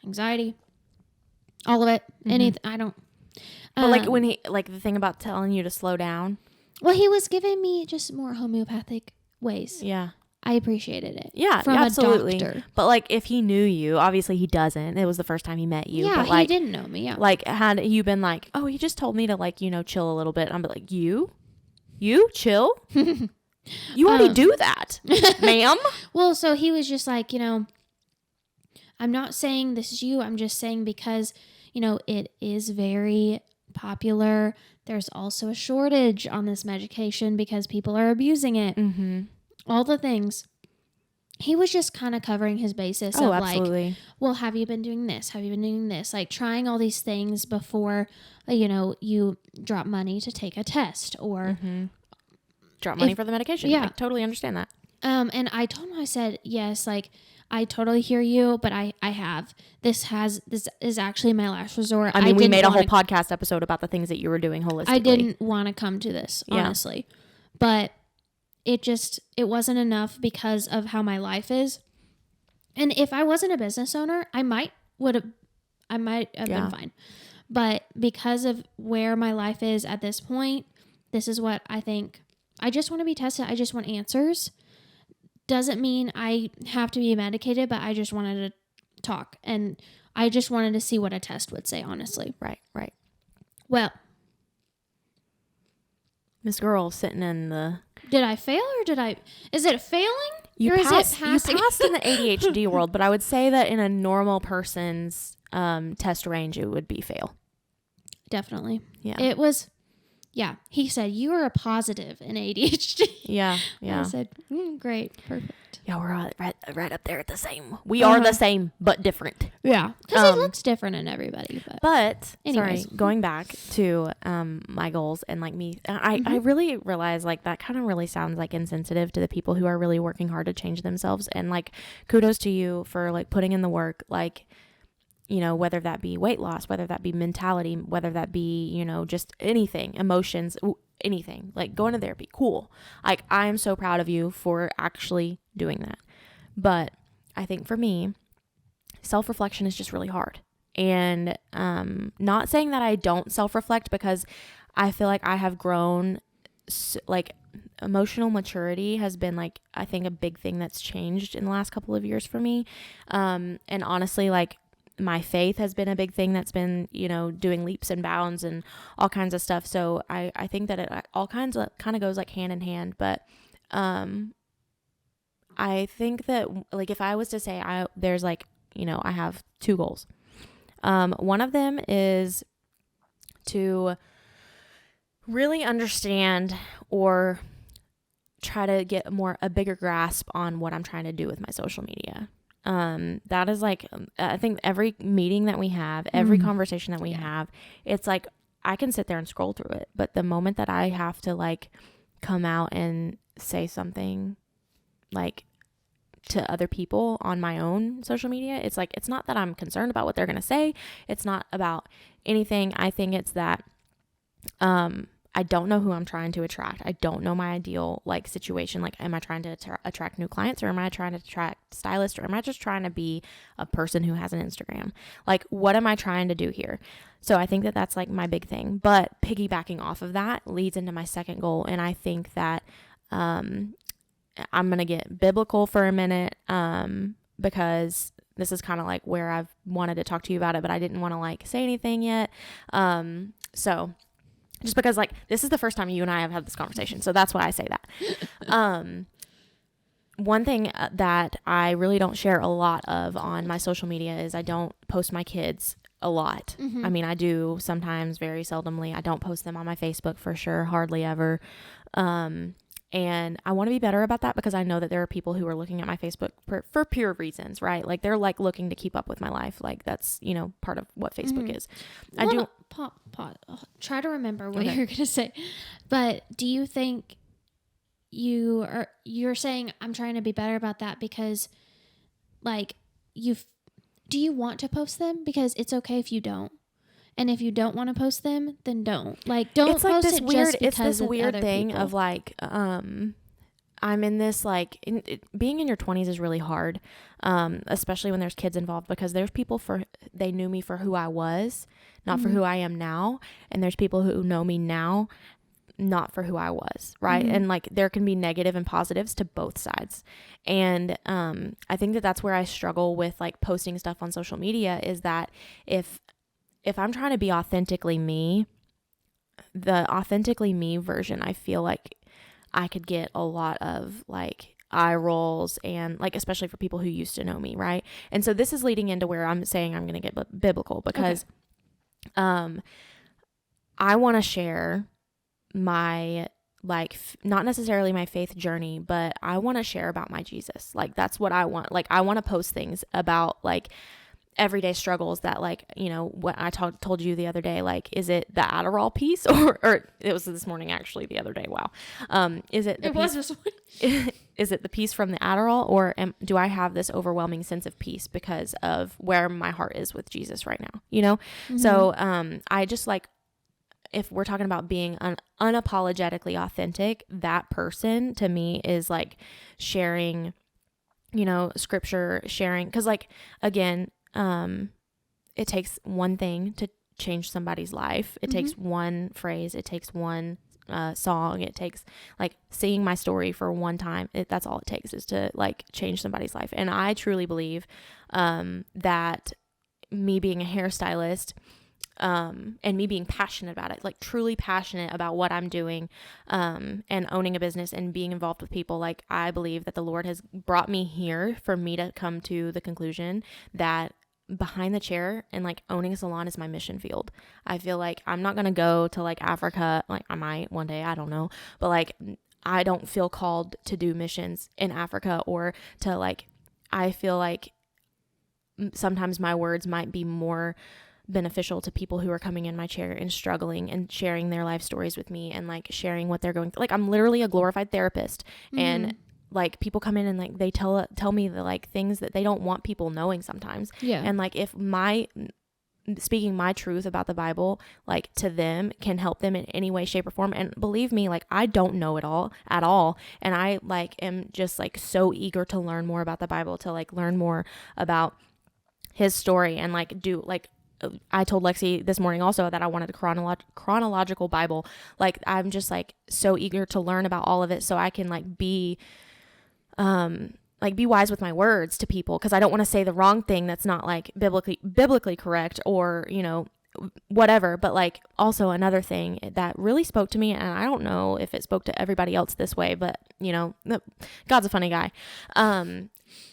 anxiety, all of it. Mm-hmm. Anything. I don't.
But like when he, like the thing about telling you to slow down.
Well, he was giving me just more homeopathic ways.
Yeah.
I appreciated it.
Yeah,
from
absolutely.
A doctor.
But like if he knew you, obviously he doesn't. It was the first time he met you.
Yeah,
but like,
he didn't know me. Yeah.
Like had you been like, oh, he just told me to like, you know, chill a little bit. I'm like, you chill? You already do that, ma'am.
Well, so he was just like, you know, I'm not saying this is you. I'm just saying because, you know, it is very popular. There's also a shortage on this medication because people are abusing it.
Mm-hmm.
All the things. He was just kind of covering his basis of absolutely. Like, well, have you been doing this? Have you been doing this? Like trying all these things before, you know, you drop money to take a test or
drop money for the medication. Yeah. I totally understand that.
And I told him, I said, yes, like I totally hear you, but I have, this is actually my last resort.
I mean, we made a whole podcast episode about the things that you were doing holistically.
I didn't want to come to this, honestly, but it wasn't enough because of how my life is. And if I wasn't a business owner, I might have been fine. But because of where my life is at this point, this is what I think. I just want to be tested. I just want answers. Doesn't mean I have to be medicated, but I just wanted to talk. And I just wanted to see what a test would say, honestly.
Right.
Well,
Miss Girl sitting in the...
Did I fail or is it failing?
You
or
passed,
is it passing?
You passed in the ADHD world, but I would say that in a normal person's test range, it would be fail.
Definitely.
Yeah.
It was, yeah. He said, you are a positive in ADHD.
Yeah.
I said, great. Perfect.
Yeah, we're right up there at the same. We are the same, but different.
Yeah. Because it looks different in everybody.
But
anyways.
sorry, going back to my goals and like me, I really realize like that kind of really sounds like insensitive to the people who are really working hard to change themselves. And like kudos to you for like putting in the work, like, you know, whether that be weight loss, whether that be mentality, whether that be, you know, just anything, emotions, anything, like going to therapy. Cool. Like I'm so proud of you for actually doing that. But I think for me, self-reflection is just really hard. And not saying that I don't self-reflect, because I feel like I have grown, like emotional maturity has been like, I think a big thing that's changed in the last couple of years for me. And honestly, like my faith has been a big thing that's been, you know, doing leaps and bounds and all kinds of stuff. So I think that it all kind of goes like hand in hand. But I think that like if I was to say there's like, you know, I have 2 goals. One of them is to really understand or try to get a bigger grasp on what I'm trying to do with my social media. That is like, I think every meeting that we have, every conversation that we have, it's like, I can sit there and scroll through it. But the moment that I have to like come out and say something like to other people on my own social media, it's like, it's not that I'm concerned about what they're going to say. It's not about anything. I think it's that, I don't know who I'm trying to attract. I don't know my ideal like situation. Like, am I trying to attract new clients, or am I trying to attract stylists, or am I just trying to be a person who has an Instagram? Like, what am I trying to do here? So I think that that's like my big thing. But piggybacking off of that leads into my second goal. And I think that, I'm going to get biblical for a minute, because this is kind of like where I've wanted to talk to you about it, but I didn't want to like say anything yet. So just because like this is the first time you and I have had this conversation. So that's why I say that. One thing that I really don't share a lot of on my social media is I don't post my kids a lot. I mean, I do sometimes, very seldomly. I don't post them on my Facebook for sure, hardly ever. And I want to be better about that, because I know that there are people who are looking at my Facebook for pure reasons, right? Like they're like looking to keep up with my life. Like that's, you know, part of what Facebook is.
I do try to remember what you're going to say. But do you think you're saying I'm trying to be better about that because like do you want to post them? Because it's okay if you don't. And if you don't want to post them, then don't. Like, don't
it's like
post
this
it
weird,
just because
it's this
of
weird
other
thing
people.
of like, I'm in this like, being in your 20s is really hard, especially when there's kids involved, because there's people they knew me for who I was, not for who I am now. And there's people who know me now, not for who I was, right? And like there can be negative and positives to both sides. And I think that that's where I struggle with like posting stuff on social media, is that if I'm trying to be authentically me, the authentically me version, I feel like I could get a lot of like eye rolls, and like, especially for people who used to know me. Right. And so this is leading into where I'm saying I'm going to get biblical, because, I want to share my, like, not necessarily my faith journey, but I want to share about my Jesus. Like, that's what I want. Like, I want to post things about like everyday struggles that, like, you know, what I told you the other day, like, is it the Adderall piece, or it was this morning, actually, the other day. Wow. Is it the piece?
Was this morning.
Is it the piece from the Adderall, or do I have this overwhelming sense of peace because of where my heart is with Jesus right now? You know? So, I just like, if we're talking about being unapologetically authentic, that person to me is like sharing, you know, scripture, sharing, because like, again, it takes one thing change somebody's life. It takes one phrase. It takes one song. It takes like seeing my story for one time. That's all it takes, is to like change somebody's life. And I truly believe that me being a hairstylist and me being passionate about it, like truly passionate about what I'm doing, and owning a business and being involved with people, like I believe that the Lord has brought me here for me to come to the conclusion that behind the chair and like owning a salon is my mission field. I feel like I'm not going to go to like Africa. Like I might one day, I don't know, but like I don't feel called to do missions in Africa, or to like, I feel like sometimes my words might be more beneficial to people who are coming in my chair and struggling and sharing their life stories with me, and like sharing what they're going through. Like I'm literally a glorified therapist, and like people come in and like they tell me the like things that they don't want people knowing sometimes.
Yeah.
And like if speaking my truth about the Bible, like to them, can help them in any way, shape, or form. And believe me, like I don't know it all at all. And I like am just like so eager to learn more about the Bible, to like learn more about his story, and like do like, I told Lexi this morning also that I wanted a chronological Bible. Like I'm just like so eager to learn about all of it, so I can like be wise with my words to people, because I don't want to say the wrong thing that's not like biblically correct, or you know, whatever. But like also another thing that really spoke to me, and I don't know if it spoke to everybody else this way, but you know, God's a funny guy.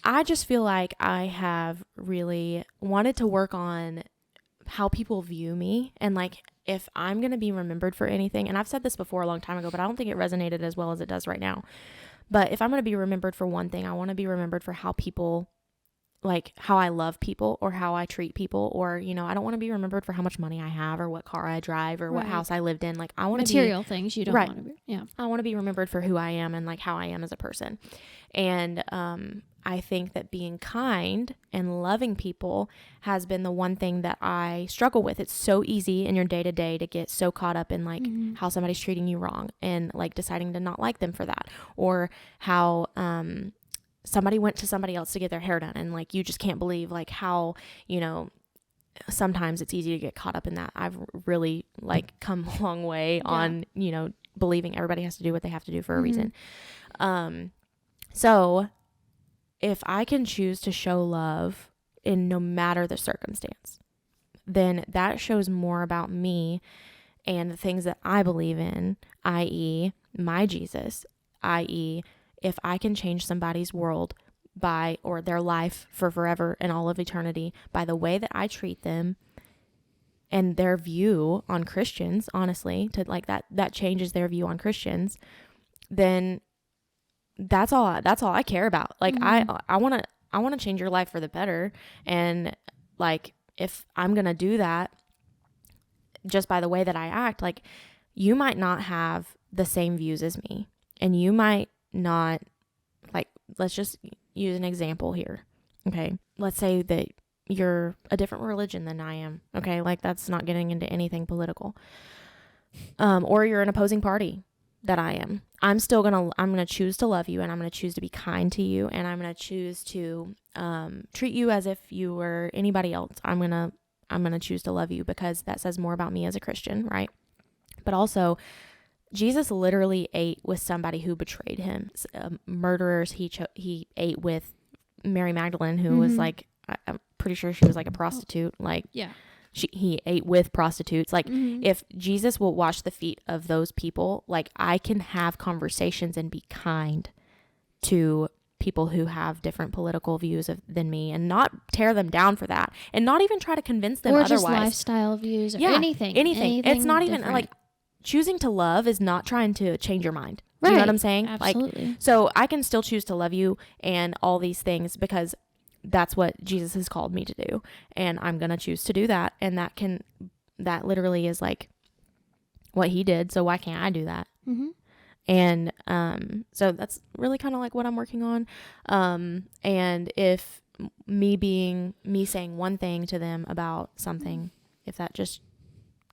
I just feel like I have really wanted to work on how people view me, and like if I'm going to be remembered for anything, and I've said this before a long time ago, but I don't think it resonated as well as it does right now. But if I'm going to be remembered for one thing, I want to be remembered for how people, like how I love people, or how I treat people, or, you know, I don't want to be remembered for how much money I have, or what car I drive, or what house I lived in. Like I want to
material things you don't want to be. Yeah.
I want to be remembered for who I am, and like how I am as a person. And I think that being kind and loving people has been the one thing that I struggle with. It's so easy in your day to day to get so caught up in like how somebody's treating you wrong, and like deciding to not like them for that, or how somebody went to somebody else to get their hair done, and like you just can't believe like how, you know, sometimes it's easy to get caught up in that. I've really like come a long way on, you know, believing everybody has to do what they have to do for a reason. So if I can choose to show love in no matter the circumstance, then that shows more about me and the things that I believe in, i.e. my Jesus, i.e. if I can change somebody's world by, or their life for forever and all of eternity, by the way that I treat them and their view on Christians, honestly, to like that changes their view on Christians, then that's all I care about. Like I want to change your life for the better. And like, if I'm going to do that just by the way that I act, like you might not have the same views as me, and you might not, like, let's just use an example here. Okay. Let's say that you're a different religion than I am. Okay. Like that's not getting into anything political. Or you're an opposing party that I am. I'm going to choose to love you, and I'm going to choose to be kind to you, and I'm going to choose to treat you as if you were anybody else. I'm going to choose to love you, because that says more about me as a Christian, right? But also, Jesus literally ate with somebody who betrayed him. Murderers. He ate with Mary Magdalene, who was like, I'm pretty sure she was like a prostitute. Like, yeah. He ate with prostitutes. Like if Jesus will wash the feet of those people, like I can have conversations and be kind to people who have different political views than me, and not tear them down for that, and not even try to convince them otherwise. Or just
lifestyle views, or anything.
It's not even like choosing to love is not trying to change your mind. Do you know what I'm saying?
Absolutely.
Like, so I can still choose to love you and all these things, because that's what Jesus has called me to do. And I'm going to choose to do that. And that literally is like what he did. So why can't I do that? And, so that's really kind of like what I'm working on. And if me saying one thing to them about something, if that just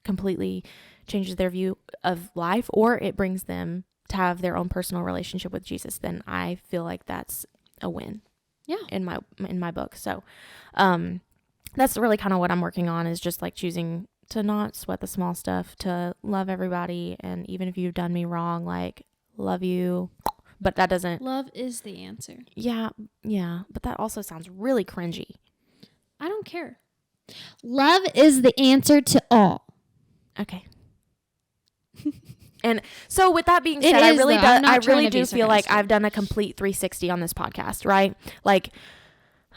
completely changes their view of life, or it brings them to have their own personal relationship with Jesus, then I feel like that's a win. Yeah. In my book. So, that's really kind of what I'm working on, is just like choosing to not sweat the small stuff, to love everybody. And even if you've done me wrong, like, love you. But that doesn't.
Love is the answer.
Yeah. Yeah. But that also sounds really cringy.
I don't care. Love is the answer to all.
Okay. And so with that being said, I really do feel like I've done a complete 360 on this podcast, right? Like,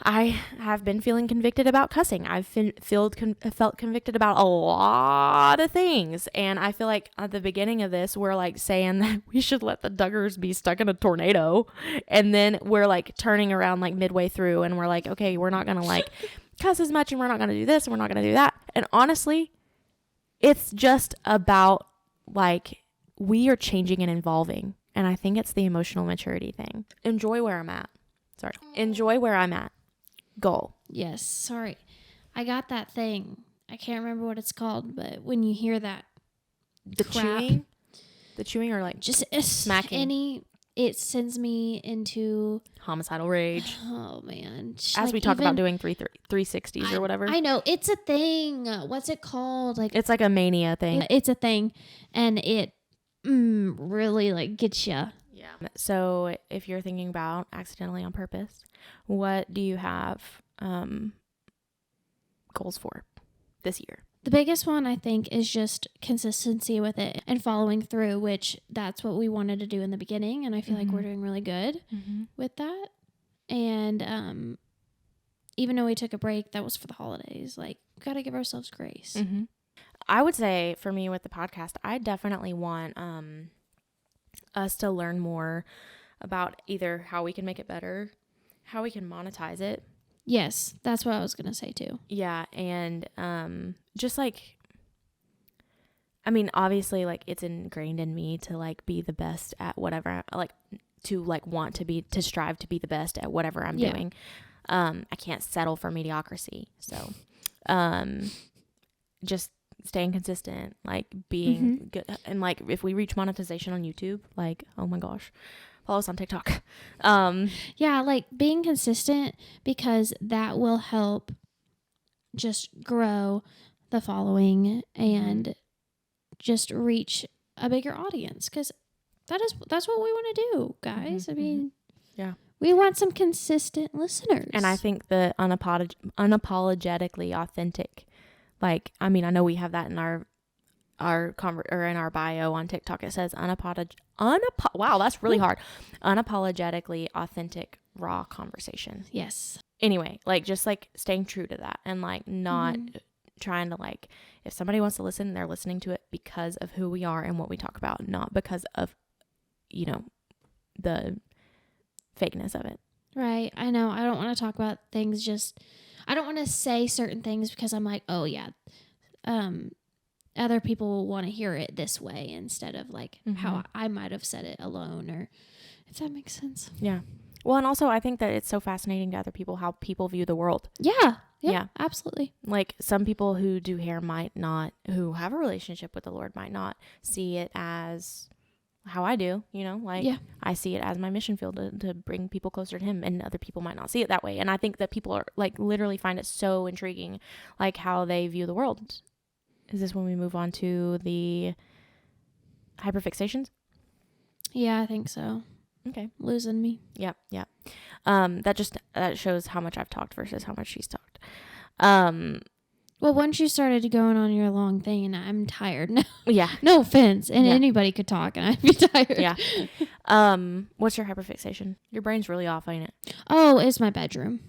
I have been feeling convicted about cussing. I've felt convicted about a lot of things. And I feel like at the beginning of this, we're like saying that we should let the Duggars be stuck in a tornado. And then we're like turning around like midway through and we're like, okay, we're not going to like cuss as much and we're not going to do this and we're not going to do that. And honestly, it's just about like we are changing and evolving. And I think it's the emotional maturity thing. Enjoy where I'm at. Enjoy where I'm at. Goal.
Yes. Sorry. I got that thing. I can't remember what it's called, but when you hear that
The chewing or like
just
smacking.
It sends me into
homicidal rage.
Oh man.
As we talk about doing 360s or whatever.
I know. It's a thing. What's it called? Like,
it's like a mania thing.
It's a thing. And it really like gets you.
Yeah. So if you're thinking about accidentally on purpose, what do you have goals for this year?
The biggest one, I think, is just consistency with it and following through, which that's what we wanted to do in the beginning. And I feel like we're doing really good with that. And even though we took a break, that was for the holidays. Like, we got to give ourselves grace.
I would say for me with the podcast, I definitely want us to learn more about either how we can make it better, how we can monetize it.
Yes, that's what I was going to say too.
Yeah, and just like, I mean, obviously, like, it's ingrained in me to like be the best at whatever, like to like want to be, to strive to be the best at whatever I'm doing. I can't settle for mediocrity. So, just staying consistent, like being good. And like, if we reach monetization on YouTube, like, oh my gosh, follow us on TikTok.
Yeah, like being consistent, because that will help just grow the following and just reach a bigger audience, because that's what we want to do, guys. I mean,
yeah, we
want some consistent listeners.
And I think the unapologetically authentic, like, I mean, I know we have that in our in our bio on TikTok. It says wow, that's really hard. Unapologetically authentic, raw conversation.
Yes.
Anyway, like, just like staying true to that and like not trying to, like, if somebody wants to listen, they're listening to it because of who we are and what we talk about, not because of, you know, the fakeness of it.
Right. I know. I don't want to talk about things I don't want to say certain things because I'm like, oh yeah, other people will want to hear it this way instead of like how I might have said it alone, or if that makes sense.
Yeah. Well, and also I think that it's so fascinating to other people how people view the world.
Yeah, absolutely.
Like, some people who do hair who have a relationship with the Lord might not see it as how I do, you know, like I see it as my mission field to bring people closer to him, and other people might not see it that way. And I think that people are like literally find it so intriguing, like how they view the world. Is this when we move on to the hyperfixations? Yeah,
I think so.
Okay.
Losing me.
Yep. That shows how much I've talked versus how much she's talked.
Well, once you started going on your long thing, and I'm tired now.
Yeah.
No offense. And anybody could talk and I'd be tired.
Yeah. What's your hyperfixation? Your brain's really off, ain't it?
Oh, it's my bedroom.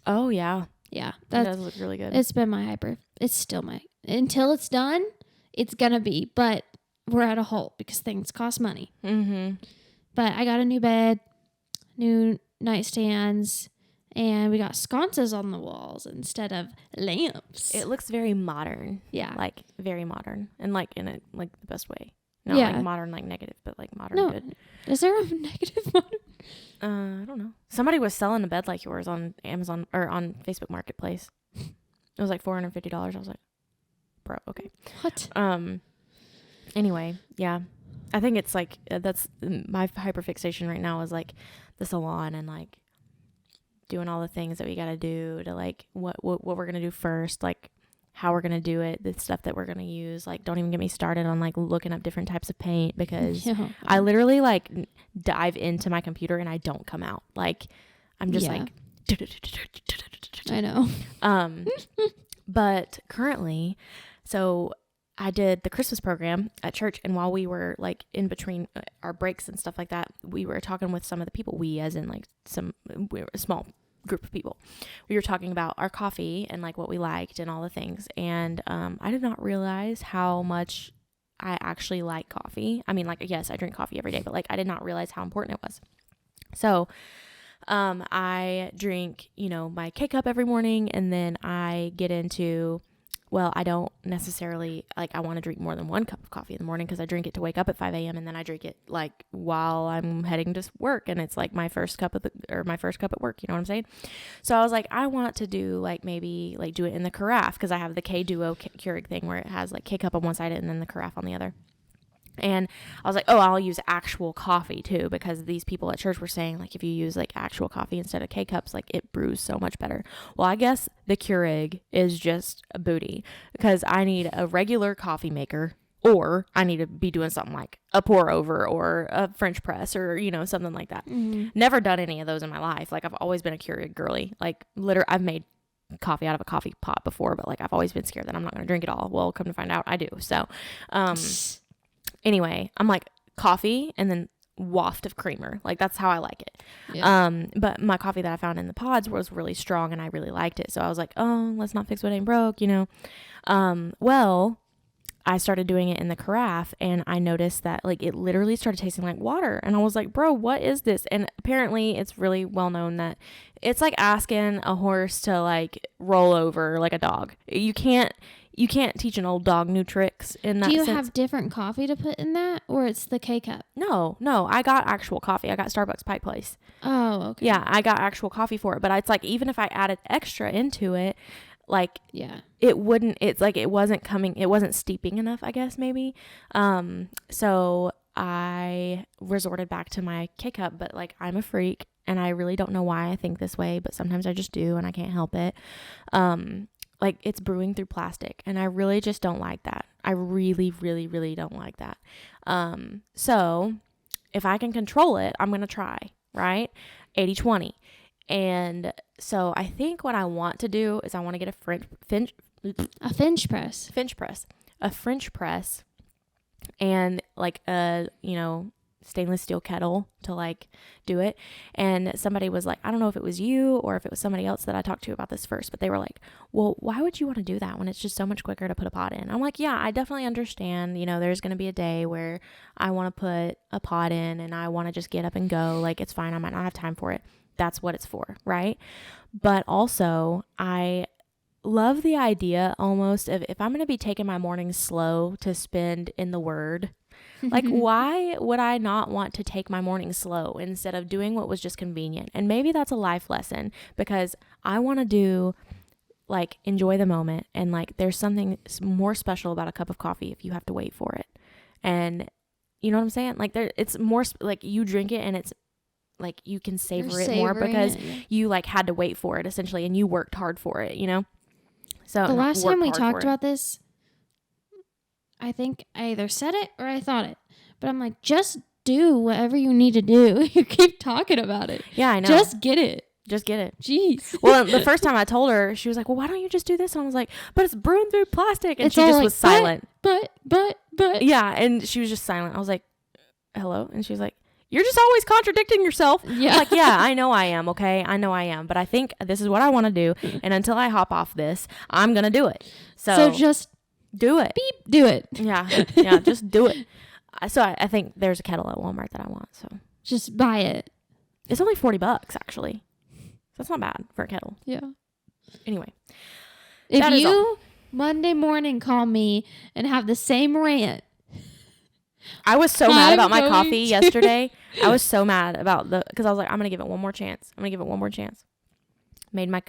Oh, yeah.
Yeah.
That does look really good.
It's been it's still until it's done, it's going to be. But we're at a halt because things cost money. But I got a new bed, new nightstands, and we got sconces on the walls instead of lamps.
It looks very modern.
Yeah.
Like, very modern. And, like, in a, like, the best way. Not like modern, like negative, but like modern good.
Is there a negative modern?
I don't know. Somebody was selling a bed like yours on Amazon or on Facebook Marketplace. It was like $450. I was like, bro, okay.
What?
Anyway, yeah. I think it's like, that's my hyperfixation right now is like the salon and like doing all the things that we got to do to like what we're going to do first, like how we're going to do it, the stuff that we're going to use. Like, don't even get me started on like looking up different types of paint, because I literally like dive into my computer and I don't come out. Like, I'm just like,
I know.
But currently, so I did the Christmas program at church, and while we were like in between our breaks and stuff like that, we were talking with some of the people, we as in like we were a small group of people. We were talking about our coffee and like what we liked and all the things. And I did not realize how much I actually like coffee. I mean, like, yes, I drink coffee every day, but like I did not realize how important it was. So I drink, my K-Cup every morning, and then I get into, well, I don't necessarily, like, I want to drink more than one cup of coffee in the morning, because I drink it to wake up at 5 a.m. and then I drink it like while I'm heading to work, and it's like my first cup at work, you know what I'm saying? So I was like, I want to do like maybe like do it in the carafe, because I have the K-Duo Keurig thing where it has like K-Cup on one side and then the carafe on the other. And I was like, oh, I'll use actual coffee too, because these people at church were saying like if you use like actual coffee instead of K-Cups, like it brews so much better. Well, I guess the Keurig is just a booty, because I need a regular coffee maker, or I need to be doing something like a pour over or a French press, or something like that. Never done any of those in my life. Like, I've always been a Keurig girly. Like, literally, I've made coffee out of a coffee pot before, but like I've always been scared that I'm not going to drink it all. Well, come to find out, I do. So anyway, I'm like coffee and then waft of creamer. Like, that's how I like it. Yeah. But my coffee that I found in the pods was really strong and I really liked it. So I was like, oh, let's not fix what ain't broke, Well, I started doing it in the carafe, and I noticed that like it literally started tasting like water. And I was like, bro, what is this? And apparently it's really well known that it's like asking a horse to like roll over like a dog. You can't teach an old dog new tricks in that sense.
Do you have different coffee to put in that, or it's the K-Cup?
No. I got actual coffee. I got Starbucks Pike Place.
Oh, okay.
Yeah, I got actual coffee for it. But it's like, even if I added extra into it, like,
yeah,
it wasn't steeping enough, I guess, maybe. So I resorted back to my K-Cup, but like, I'm a freak and I really don't know why I think this way, but sometimes I just do and I can't help it. Like, it's brewing through plastic, and I really just don't like that. I really, really, really don't like that. So if I can control it, I'm going to try, right? 80-20. And so I think what I want to do is I want to get a French press, and like a, stainless steel kettle to like do it. And somebody was like, I don't know if it was you or if it was somebody else that I talked to about this first, but they were like, well, why would you want to do that when it's just so much quicker to put a pot in? I'm like, yeah, I definitely understand. There's going to be a day where I want to put a pot in and I want to just get up and go. Like, it's fine. I might not have time for it. That's what it's for, right? But also, I love the idea almost of, if I'm going to be taking my mornings slow to spend in the Word, like, why would I not want to take my morning slow instead of doing what was just convenient? And maybe that's a life lesson, because I want to do, like, enjoy the moment. And like, there's something more special about a cup of coffee if you have to wait for it. And you know what I'm saying? Like, it's more like, you drink it and it's like, you can savor it more because you like had to wait for it essentially, and you worked hard for it, So
the last time we talked about this, I think I either said it or I thought it, but I'm like, just do whatever you need to do. You keep talking about it.
Yeah, I know.
Just get it.
Jeez. Well, the first time I told her, she was like, well, why don't you just do this? And I was like, but it's brewing through plastic. And she just like, was silent.
But.
Yeah. And she was just silent. I was like, hello? And she was like, you're just always contradicting yourself. Yeah. I'm like, yeah, I know I am. Okay. I know I am. But I think this is what I want to do. And until I hop off this, I'm going to do it. So
just
do it.
Beep. Do it.
Yeah. Just do it. So I think there's a kettle at Walmart that I want. So
just buy it.
It's only $40 actually. That's not bad for a kettle.
Yeah.
Anyway.
If you Monday morning call me and have the same rant.
I was so mad about my coffee yesterday. I was so mad about because I was like, I'm going to give it one more chance.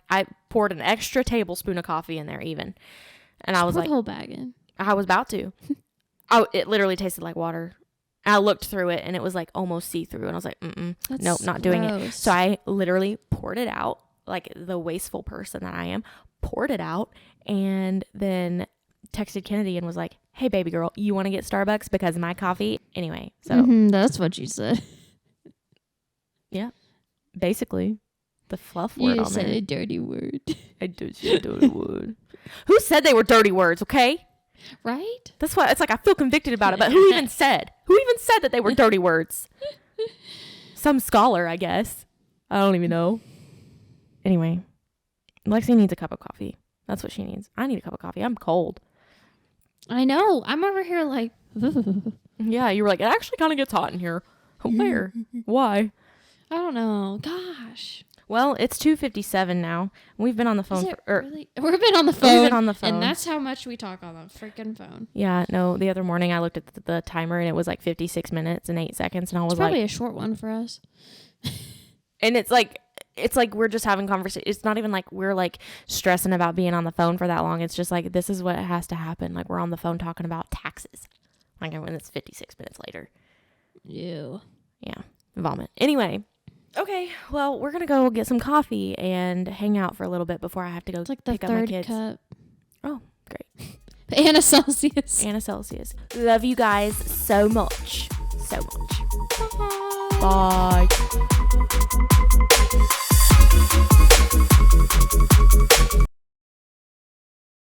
I poured an extra tablespoon of coffee in there even. And I was like,
put the whole bag in.
I was about to. It literally tasted like water. And I looked through it and it was like almost see-through. And I was like, nope, not doing it. So I literally poured it out, like the wasteful person that I am, poured it out, and then texted Kennedy and was like, hey, baby girl, you want to get Starbucks because of my coffee? Anyway, so.
That's what you said.
Yeah. Basically. The fluff word
You
on
said
there.
a dirty word.
I did say a dirty word. Who said they were dirty words, okay?
Right?
That's why it's like I feel convicted about it, but who even said? Who even said that they were dirty words? Some scholar, I guess. I don't even know. Anyway, Lexi needs a cup of coffee. That's what she needs. I need a cup of coffee. I'm cold.
I know. I'm over here like...
Yeah, you were like, it actually kind of gets hot in here. Where? Why?
I don't know. Gosh.
Well, it's 2:57 now. We've been on the phone.
Really? We've been on the phone.
We've been on the phone.
And that's how much we talk on the freaking phone.
Yeah, no, the other morning I looked at the timer and it was like 56 minutes and 8 seconds. And I was
probably
like...
a short one for us.
And it's like we're just having conversation. It's not even like we're like stressing about being on the phone for that long. It's just like, this is what has to happen. Like, we're on the phone talking about taxes. Like, when it's 56 minutes later.
Ew.
Yeah. Vomit. Anyway. Okay. Well, we're going to go get some coffee and hang out for a little bit before I have to go
It's like the
pick up my
third
kids.
cup.
Oh, great.
Anna Celsius.
Anna Celsius. Love you guys so much. So much.
Bye.
Bye.